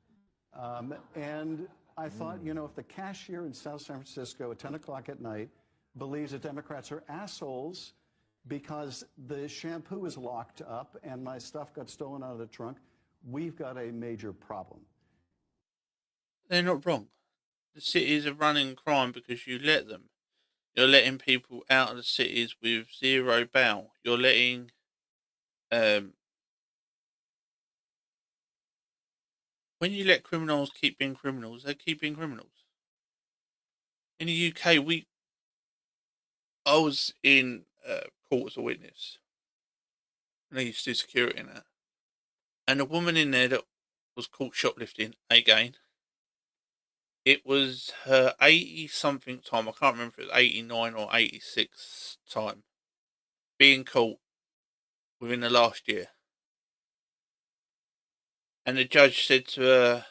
And I thought, you know, if the cashier in South San Francisco at 10 o'clock at night believes that Democrats are assholes because the shampoo is locked up and my stuff got stolen out of the trunk, we've got a major problem. They're not wrong. The cities are running crime because you let them. You're letting people out of the cities with zero bail. You're letting when you let criminals keep being criminals, they keep being criminals. In the UK, I was in court as a witness, and I used to do security in that. And a woman in there that was caught shoplifting again. It was her 80-something time. I can't remember if it was 89 or 86 time. Being caught within the last year. And the judge said to her,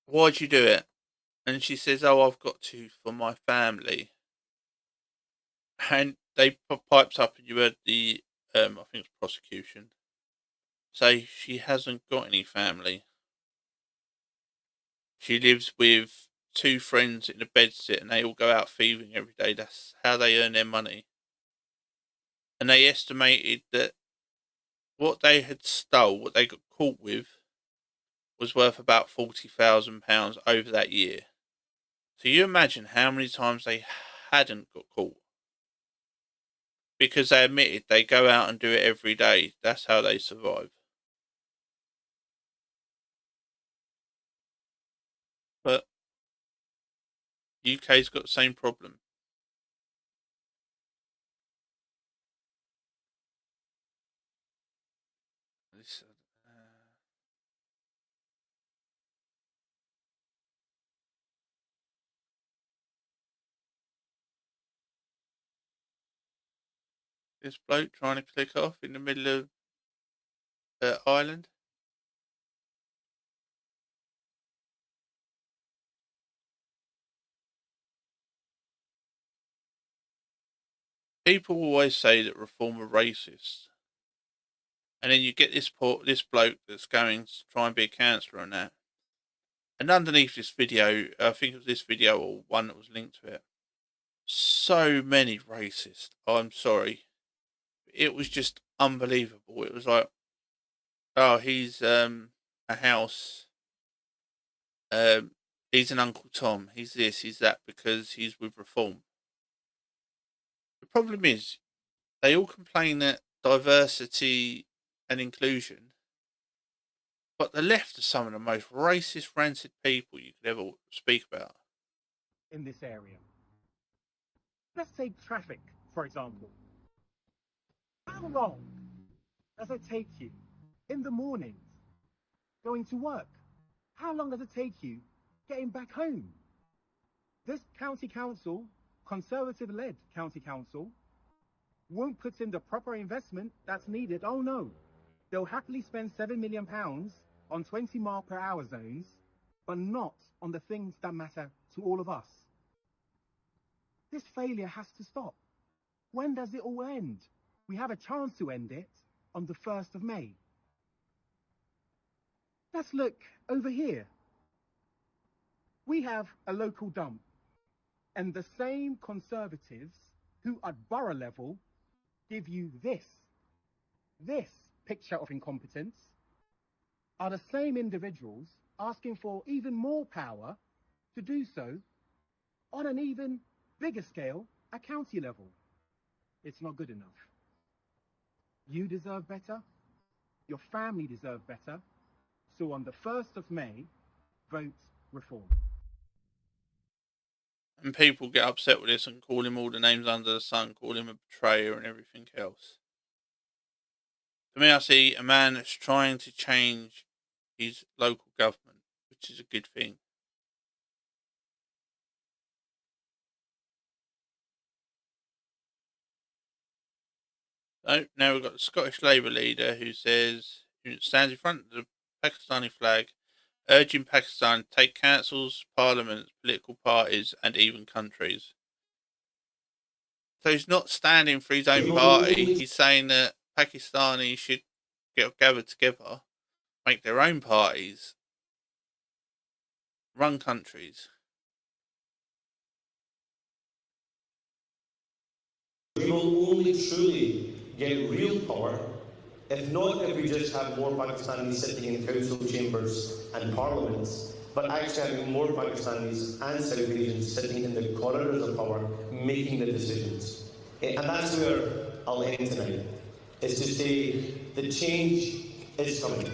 "Why'd you do it?" And she says, "Oh, I've got to for my family." And they piped up, and you heard the, I think it's prosecution, say she hasn't got any family. She lives with 2 friends in a bedsit, and they all go out thieving every day. That's how they earn their money. And they estimated that what they had stole, what they got caught with, was worth about £40,000 over that year. So you imagine how many times they hadn't got caught. Because they admitted they go out and do it every day. That's how they survive. But UK's got the same problem. This bloke trying to click off in the middle of Ireland. People always say that Reform are racist. And then you get this bloke that's going to try and be a councillor and that. And underneath this video, I think it was this video or one that was linked to it, so many racists. I'm sorry. It was just unbelievable. It was like, oh, he's a house. He's an Uncle Tom. He's this, he's that, because he's with Reform. The problem is, they all complain that diversity and inclusion, but the left are some of the most racist, rancid people you could ever speak about. In this area. Let's take traffic, for example. How long does it take you in the mornings going to work? How long does it take you getting back home? This county council, Conservative-led county council, won't put in the proper investment that's needed. Oh no, they'll happily spend £7 million on 20-mile-per-hour zones, but not on the things that matter to all of us. This failure has to stop. When does it all end? We have a chance to end it on the 1st of May. Let's look over here. We have a local dump, and the same Conservatives who at borough level give you this picture of incompetence are the same individuals asking for even more power to do so on an even bigger scale at county level. It's not good enough. You deserve better. Your family deserve better. So on the 1st of May, vote Reform. And people get upset with this and call him all the names under the sun, call him a betrayer and everything else. For me, I see a man that's trying to change his local government, which is a good thing. So now we've got the Scottish Labour leader who stands in front of the Pakistani flag, urging Pakistan to take councils, parliaments, political parties, and even countries. So he's not standing for his own party. He's saying that Pakistanis should get gathered together, make their own parties, run countries. We will only truly get real power if we just have more Pakistanis sitting in council chambers and parliaments, but actually having more Pakistanis and South Asians sitting in the corridors of power making the decisions. And that's where I'll end tonight, is to say the change is coming.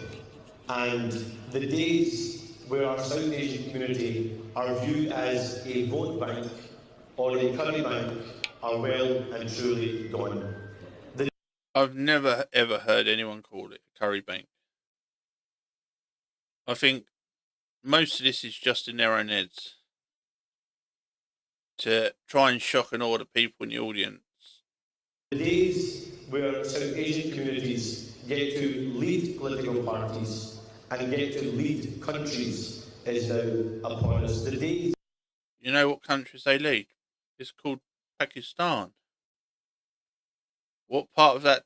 And the days where our South Asian community are viewed as a vote bank or a curry bank are well and truly gone. I've never ever heard anyone call it a curry bank. I think most of this is just in their own heads to try and shock and awe the people in the audience. The days where South Asian communities get to lead political parties, and get to lead countries is now upon us. The days. You know what countries they lead? It's called Pakistan. What part of that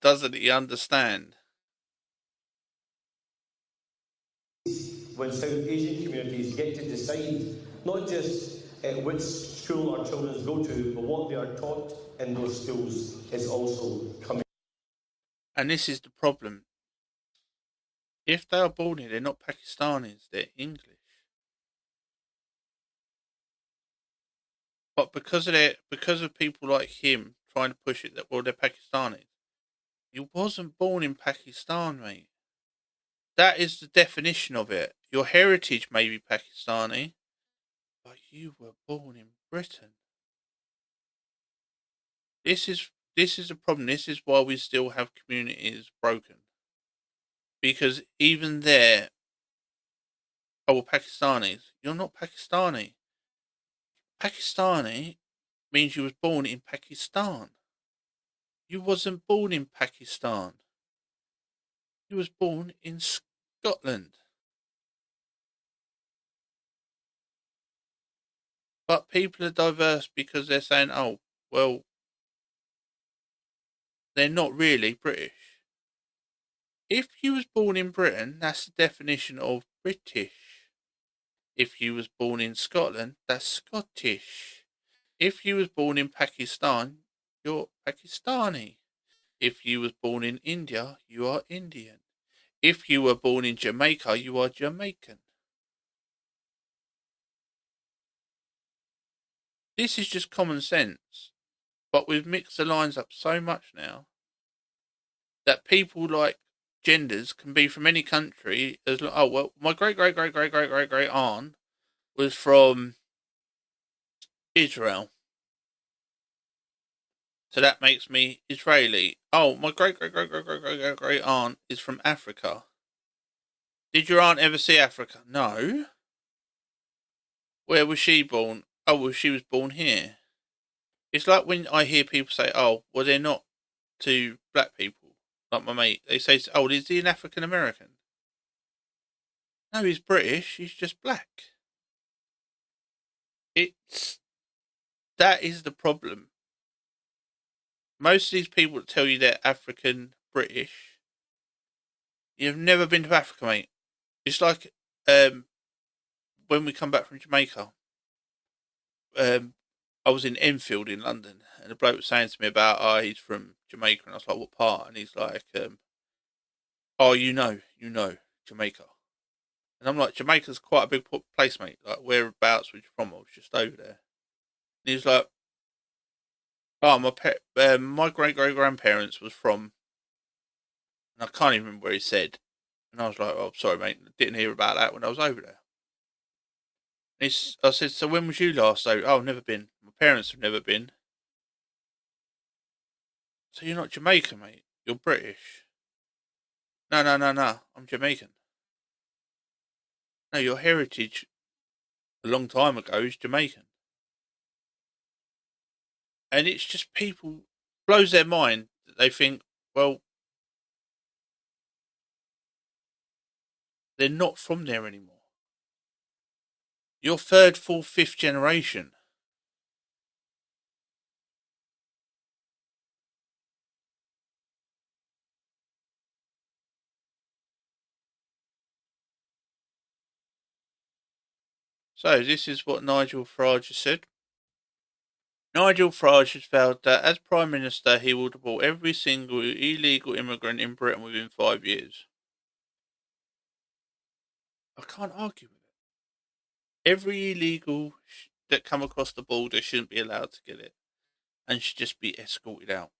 doesn't he understand? When South Asian communities get to decide not just which school our children go to, but what they are taught in those schools is also coming. And this is the problem. If they are born here, they're not Pakistanis, they're English. But because of people like him trying to push it that they're Pakistanis, you wasn't born in Pakistan, mate. That is the definition of it. Your heritage may be Pakistani, but you were born in Britain. This is the problem. This is why we still have communities broken. Because even there, Pakistanis, you're not Pakistani. Pakistani means you was born in Pakistan. You wasn't born in Pakistan. You was born in Scotland. But people are diverse because they're saying, oh, well, they're not really British. If you was born in Britain, that's the definition of British. If you was born in Scotland, that's Scottish. If you was born in Pakistan, you're Pakistani. If you was born in India, you are Indian. If you were born in Jamaica, you are Jamaican. This is just common sense. But we've mixed the lines up so much now that people like genders can be from any country. As oh well, my great aunt was from Israel, so that makes me Israeli. Oh, my great aunt is from Africa. Did your aunt ever see Africa? No. Where was she born? Oh, well, she was born here. It's like when I hear people say, "Oh, well, they're not two black people." Like my mate, they say, "Oh, is he an African American?" No, he's British. He's just black. That is the problem. Most of these people that tell you they're African British, you've never been to Africa, mate. It's like when we come back from Jamaica. I was in Enfield in London, and the bloke was saying to me about, oh, he's from Jamaica, and I was like, what part? And he's like, oh, you know, Jamaica. And I'm like, Jamaica's quite a big place, mate. Like, whereabouts was you from? I was just over there. And he was like, oh, my great grandparents was from, and I can't even remember where he said. And I was like, oh, sorry, mate, didn't hear about that when I was over there. And I said, so when was you last over? Oh, never been. My parents have never been. So you're not Jamaican, mate. You're British. No. I'm Jamaican. No, your heritage a long time ago is Jamaican. And it's just people, blows their mind that they think, well, they're not from there anymore. You're third, fourth, fifth generation. So this is what Nigel Farage has said. Nigel Farage has vowed that as Prime Minister he will deport every single illegal immigrant in Britain within 5 years. I can't argue with it. Every illegal that come across the border shouldn't be allowed to get it and should just be escorted out.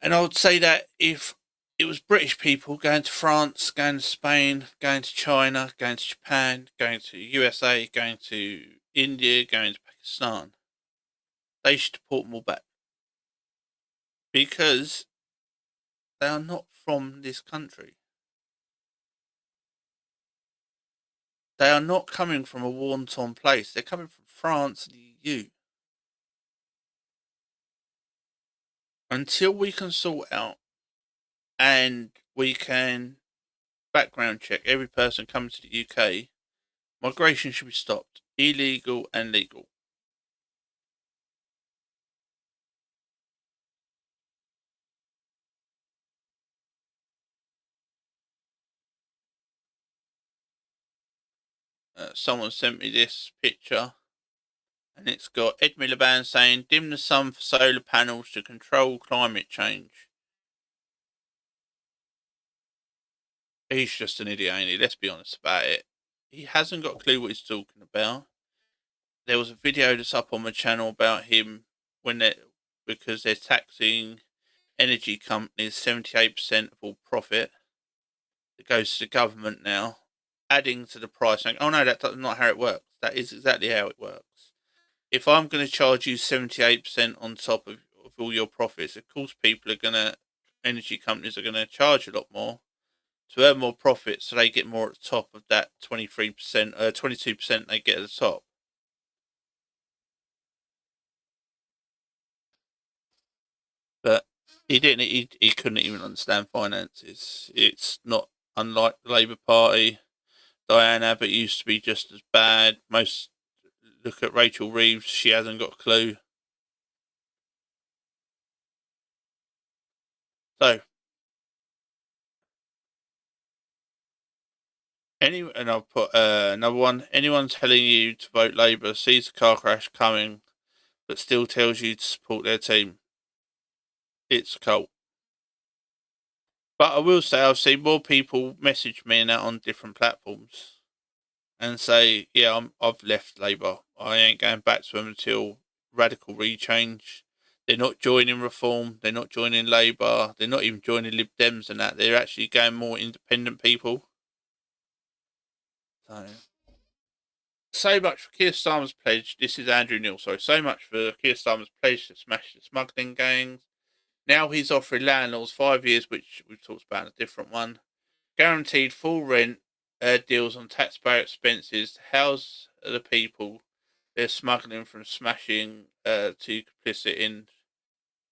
And I would say that if it was British people going to France, going to Spain, going to China, going to Japan, going to USA, going to India, going to Pakistan, they should deport them all back. Because they are not from this country. They are not coming from a war-torn place. They're coming from France and the EU. until we can sort out and we can background check every person coming to the UK, migration should be stopped, illegal and legal. Someone sent me this picture, and it's got Ed Miliband saying, dim the sun for solar panels to control climate change. He's just an idiot, ain't he? Let's be honest about it. He hasn't got a clue what he's talking about. There was a video that's up on my channel about him because they're taxing energy companies 78% of all profit that goes to the government now, adding to the price. Saying, oh no, that's not how it works. That is exactly how it works. If I'm going to charge you 78% on top of all your profits, of course energy companies are going to charge a lot more to earn more profit, so they get more at the top of that 22% they get at the top. But he didn't. He couldn't even understand finances. It's not unlike the Labour Party. Diane Abbott used to be just as bad. Look at Rachel Reeves. She hasn't got a clue. So, and I'll put another one. Anyone telling you to vote Labour sees the car crash coming, but still tells you to support their team. It's a cult. But I will say I've seen more people message me and that on different platforms and say, yeah, I've left Labour. I ain't going back to them until radical rechange. They're not joining Reform. They're not joining Labour. They're not even joining Lib Dems and that. They're actually going more independent people. So much for Keir Starmer's pledge. This is Andrew Neil. So much for Keir Starmer's pledge to smash the smuggling gangs. Now he's offering landlords 5 years, which we've talked about in a different one, guaranteed full rent deals on taxpayer expenses to house the people they're smuggling from smashing to complicit in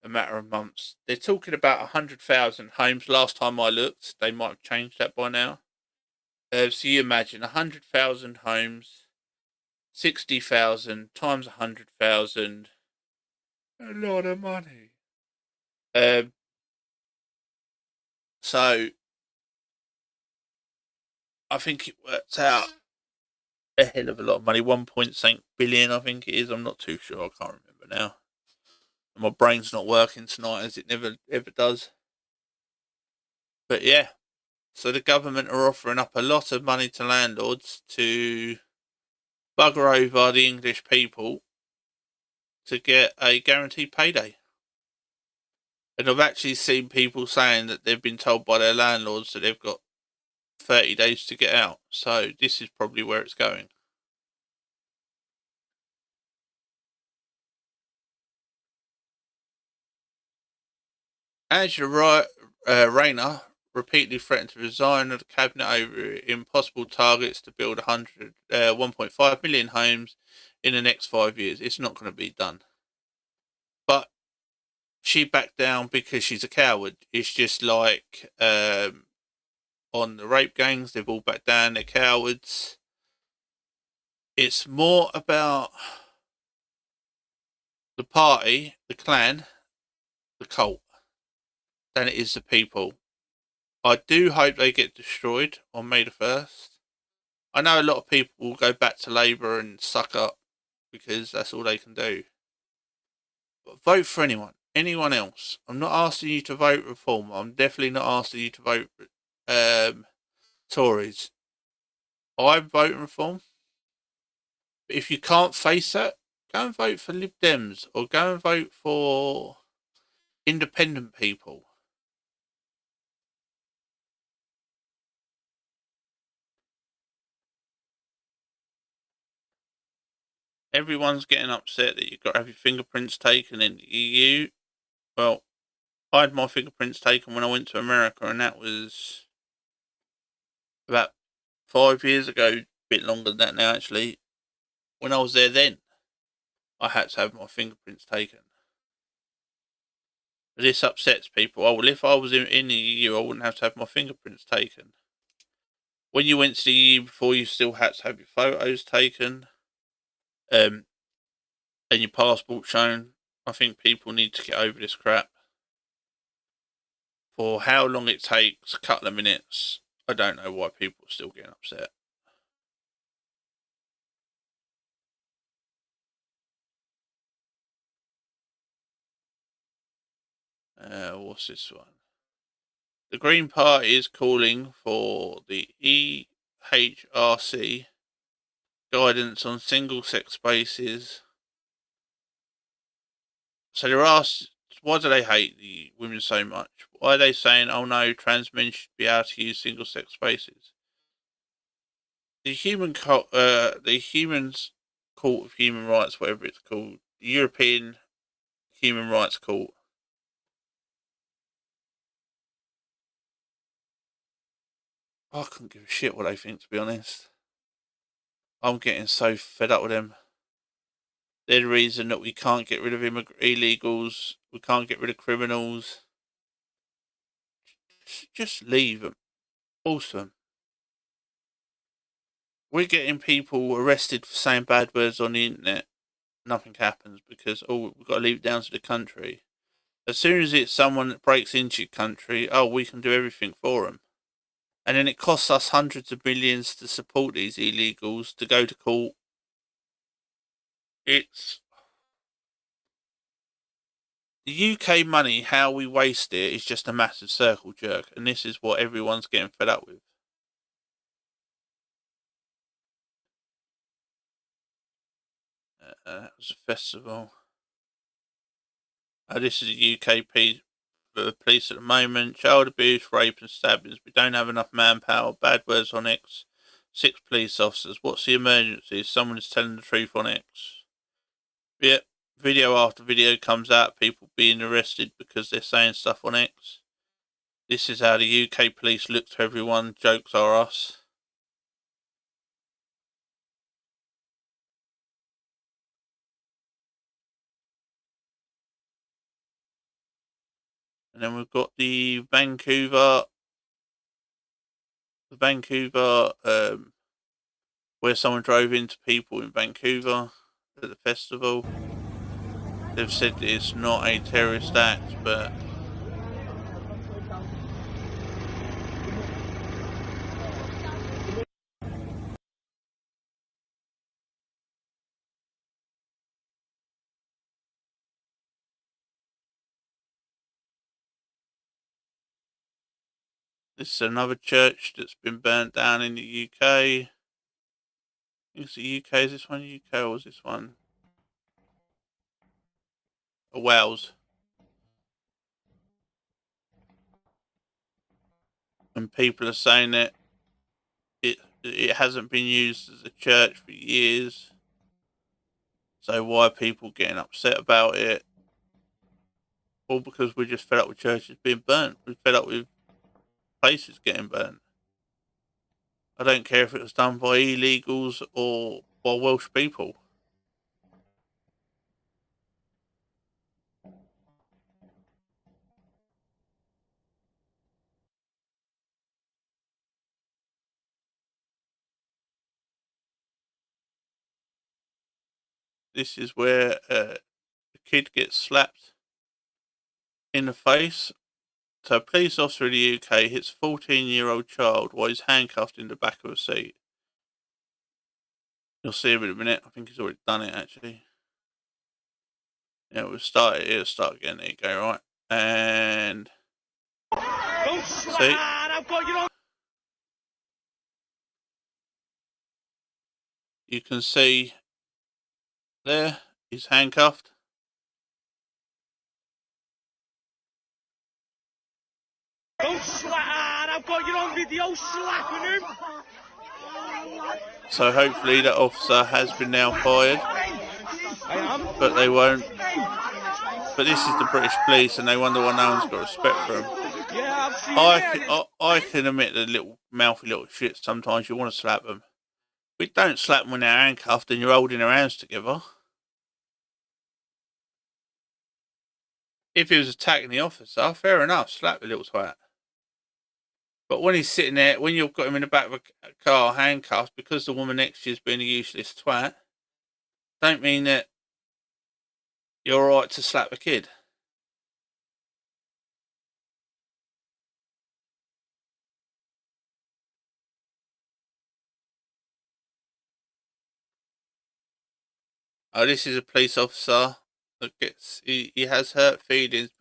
a matter of months. They're talking about 100,000 homes. Last time I looked, they might have changed that by now. So you imagine 100,000 homes, 60,000 times 100,000, a lot of money. So I think it works out a hell of a lot of money. 1.8 billion, I think it is. I'm not too sure. I can't remember now. My brain's not working tonight, as it never ever does. But yeah, so the government are offering up a lot of money to landlords to bugger over the English people to get a guaranteed payday. And I've actually seen people saying that they've been told by their landlords that they've got 30 days to get out. So this is probably where it's going. Angela Rayner repeatedly threatened to resign the cabinet over impossible targets to build 1.5 million homes in the next 5 years. It's not going to be done. But she backed down because she's a coward. It's just like on the rape gangs, they've all backed down, they're cowards. It's more about the party, the clan, the cult, than it is the people. I do hope they get destroyed on May the 1st. I know a lot of people will go back to Labour and suck up because that's all they can do. But vote for anyone else. I'm not asking you to vote Reform. I'm definitely not asking you to vote Tories. I'm voting Reform. But if you can't face that, go and vote for Lib Dems or go and vote for independent people. Everyone's getting upset that you've got to have your fingerprints taken in the EU. Well, I had my fingerprints taken when I went to America, and that was about 5 years ago, a bit longer than that now actually. When I was there then, I had to have my fingerprints taken. This upsets people. Oh, well, if I was in the EU, I wouldn't have to have my fingerprints taken. When you went to the EU before, you still had to have your photos taken, and your passport shown. I think people need to get over this crap. For how long it takes, a couple of minutes, I don't know why people are still getting upset. What's this one? The Green Party is calling for the EHRC guidance on single-sex spaces. So they're asked, why do they hate the women so much? Why are they saying, oh no, trans men should be able to use single-sex spaces? The Humans Court of Human Rights, whatever it's called, the European Human Rights Court, I couldn't give a shit what they think, to be honest. I'm getting so fed up with them. They're the reason that we can't get rid of illegals, we can't get rid of criminals. Just leave them. Force them. We're getting people arrested for saying bad words on the internet. Nothing happens because, oh, we've got to leave it down to the country. As soon as it's someone that breaks into your country, oh, we can do everything for them. And then it costs us hundreds of millions to support these illegals, to go to court. It's... The UK money, how we waste it, is just a massive circle jerk. And this is what everyone's getting fed up with. That was a festival. This is the UK police at the moment. Child abuse, rape and stabbings. We don't have enough manpower. Bad words on X. 6 police officers. What's the emergency? Someone is telling the truth on X. Yep. Video after video comes out. People being arrested because they're saying stuff on X. This is how the UK police look to everyone. Jokes are us. And then we've got the Vancouver, where someone drove into people in Vancouver at the festival. They've said that it's not a terrorist act, but this is another church that's been burnt down in the UK. I think it's the UK. Is this one UK or was this one? Wales. And people are saying that it hasn't been used as a church for years. So why are people getting upset about it? All because we're just fed up with churches being burnt. We're fed up with places getting burnt. I don't care if it was done by illegals or by Welsh people. This is where a kid gets slapped in the face. So a police officer in the UK hits a 14-year-old child while he's handcuffed in the back of a seat. You'll see him in a minute. I think he's already done it, actually. Yeah, we'll start it. It'll start again. There you go, right? And... see? You can see there, he's handcuffed. Don't slap! I've got you on video slapping him! So hopefully that officer has been now fired. But they won't. But this is the British police and they wonder why no one's got respect for them. I can admit the little mouthy little shit sometimes you want to slap them. But don't slap them when they're handcuffed and you're holding their hands together. If he was attacking the officer, fair enough, slap the little twat. But when he's sitting there, when you've got him in the back of a car handcuffed because the woman next to you is being a useless twat, don't mean that you're all right to slap a kid. Oh, this is a police officer that gets he has hurt feelings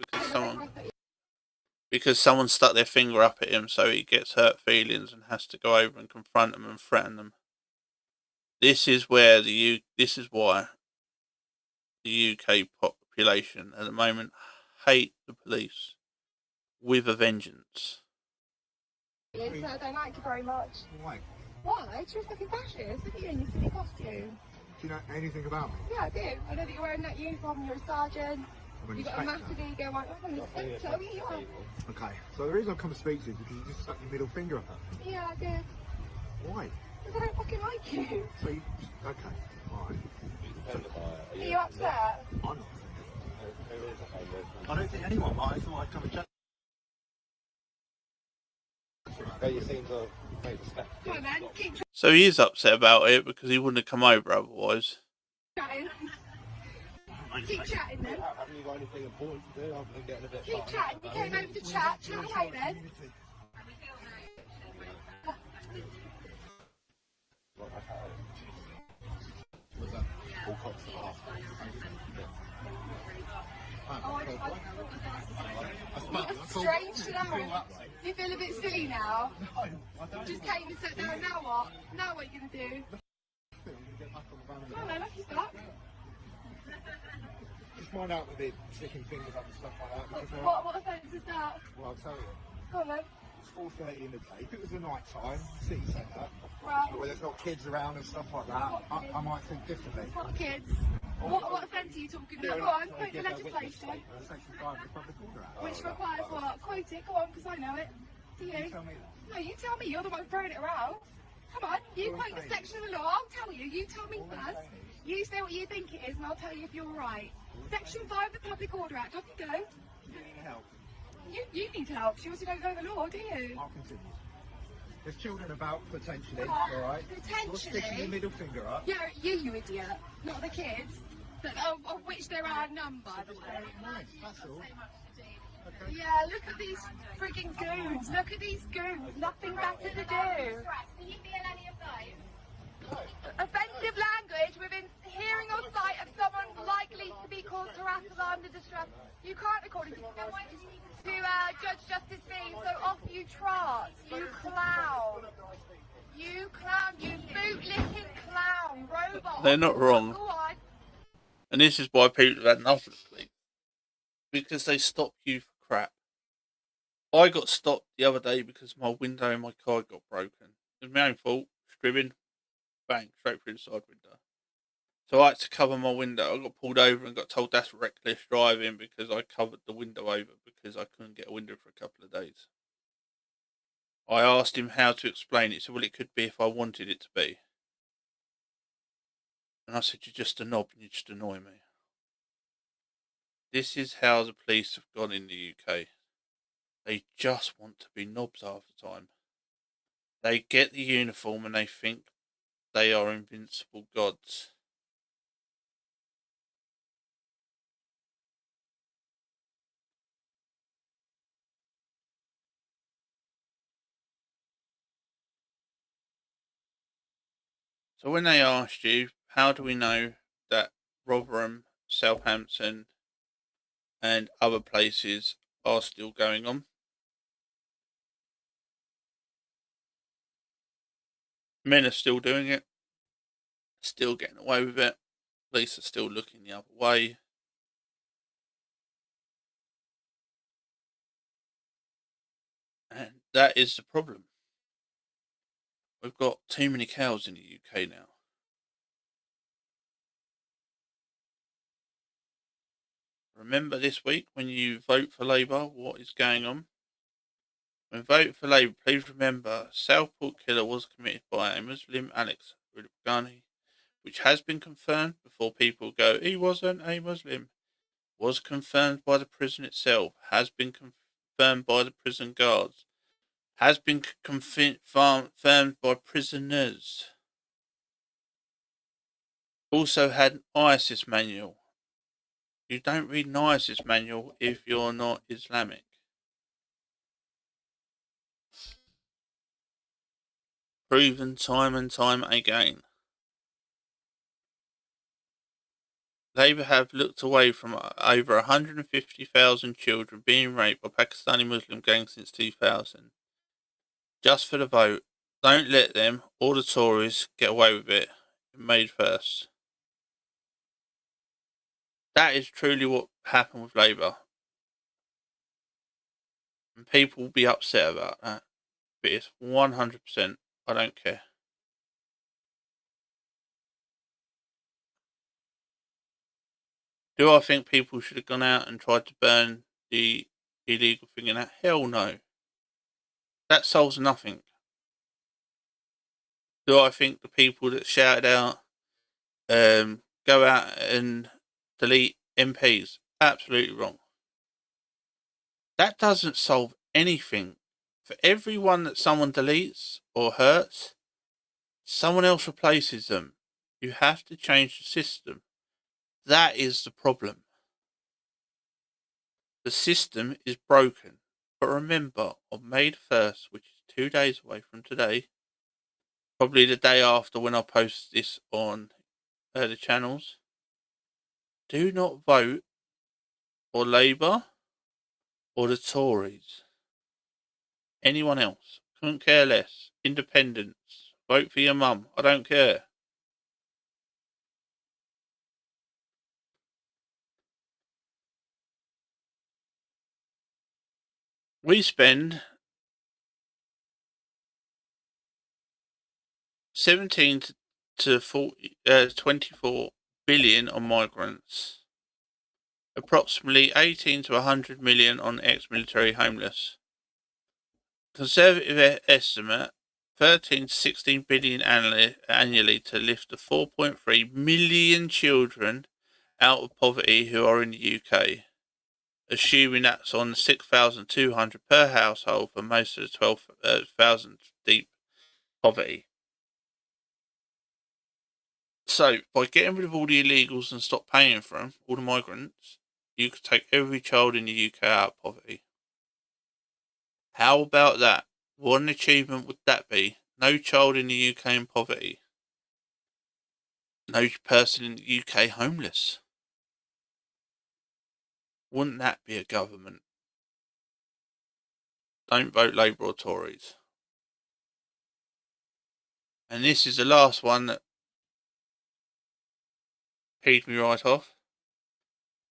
because someone stuck their finger up at him, so he gets hurt feelings and has to go over and confront them and threaten them. This is why the UK population at the moment hate the police with a vengeance. Yes, I don't like you very much. Why? Why? It's just fucking fascist. Look at you in your silly costume. Do you know anything about me? Yeah, I do. I know that you're wearing that uniform, you're a sergeant. You've got a massive ego. I'm an inspector. You are. Okay, so the reason I've come to speak to you is because you just stuck your middle finger up at me. Yeah, I did. Why? Because I don't fucking like you. So you, okay, alright. Are you upset? I'm not. I don't think anyone might. I thought I'd come and chat. Come on then, keep So he is upset about it because he wouldn't have come over otherwise. chatting. Keep chatting then. Haven't you got anything important to do? I'm getting a bit Keep chatting. You came over to chat. Chat away then. It's strange to know. You feel a bit silly now. Just came and sat down. Now what? Now what are you going to do? Come on then, off you start. Just find out with the sticking fingers up and stuff like that. Because, What offence is that? well, I'll tell you. Come on then. It's 4:30 in the day. If it was the night time, city centre, Right. where there's not kids around and stuff like that, I might think differently. What kids? What offence are you talking about? Go on, quote the legislation. Section 5 of the Public Order Act. Which requires what? Quote it, go on, because I know it. Do you? Tell me that. No, you tell me, you're the one throwing it around. Come on, you quote the section of the law, I'll tell you. You tell me first. You say what you think it is, and I'll tell you if you're right. Section 5 of the Public Order Act, off you go. Do you need help? You need help, you also don't know the law, do you? I'll continue. There's children about, potentially, alright? You're sticking your middle finger up. Yeah, you idiot, not the kids. Of which there are none, by the way. Nice, that's all. Okay. Yeah, look at these frigging goons. Look at these goons. Nothing better to do. Can you feel any of those? Offensive language within hearing or sight of someone likely to be caused harass, alarmed, or distress. You can't, according to Judge Justice Fee. So off you trot, you clown. You clown, you boot-licking clown, robot. They're not wrong. Go on. And this is why people have had enough of sleep. Because they stop you for crap. I got stopped the other day because my window in my car got broken. It was my own fault. Driven, bang, straight through the side window. So I had to cover my window. I got pulled over and got told that's reckless driving because I covered the window over because I couldn't get a window for a couple of days. I asked him how to explain it. He said, well, it could be if I wanted it to be. And I said, you're just a knob and you just annoy me. This is how the police have gone in the UK. They just want to be knobs half the time. They get the uniform and they think they are invincible gods. So when they asked you, how do we know that Rotherham, Southampton and other places are still going on? Men are still doing it, still getting away with it. Police are still looking the other way. And that is the problem. We've got too many cows in the UK now. Remember this week when you vote for Labour, what is going on? When voting for Labour, please remember Southport killer was committed by a Muslim, Alex Rudabgani, which has been confirmed before people go, he wasn't a Muslim. was confirmed by the prison itself, has been confirmed by the prison guards, has been confirmed by prisoners. Also had an ISIS manual. You don't read an ISIS manual if you're not Islamic. Proven time and time again. Labour have looked away from over 150,000 children being raped by Pakistani Muslim gangs since 2000. Just for the vote. Don't let them, or the Tories, get away with it. Made first. That is truly what happened with Labour. And people will be upset about that. But it's 100%. I don't care. Do I think people should have gone out and tried to burn the illegal thing in that? Hell no. That solves nothing. Do I think the people that shouted out, go out and delete MPs? Absolutely wrong. That doesn't solve anything. For every one that someone deletes or hurts, someone else replaces them. You have to change the system. That is the problem. The system is broken. But remember, on May the 1st, which is 2 days away from today, probably the day after when I post this on the channels, do not vote for Labour or the Tories. Anyone else. Couldn't care less. Independents. Vote for your mum. I don't care. We spend 17 to 24 billion on migrants. Approximately 18 to 100 million on ex-military homeless. Conservative estimate 13 to 16 billion annually to lift the 4.3 million children out of poverty who are in the UK, assuming that's on 6,200 per household for most of the 12,000 deep poverty. So, by getting rid of all the illegals and stop paying for them, all the migrants, you could take every child in the UK out of poverty. How about that? What an achievement would that be? No child in the UK in poverty. No person in the UK homeless. Wouldn't that be a government? Don't vote Labour or Tories. And this is the last one that peed me right off.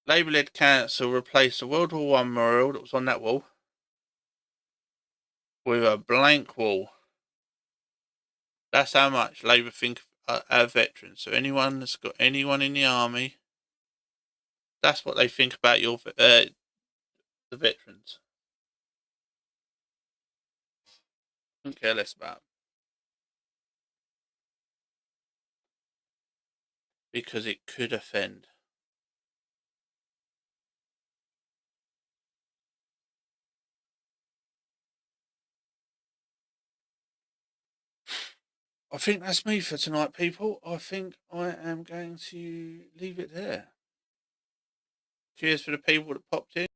Labour-led council replaced the World War I memorial that was on that wall with a blank wall. That's how much Labour think of our veterans. So anyone that's got anyone in the army, that's what they think about the veterans. Couldn't care less about them. Because it could offend. I think that's me for tonight, people. I think I am going to leave it there. Cheers for the people that popped in.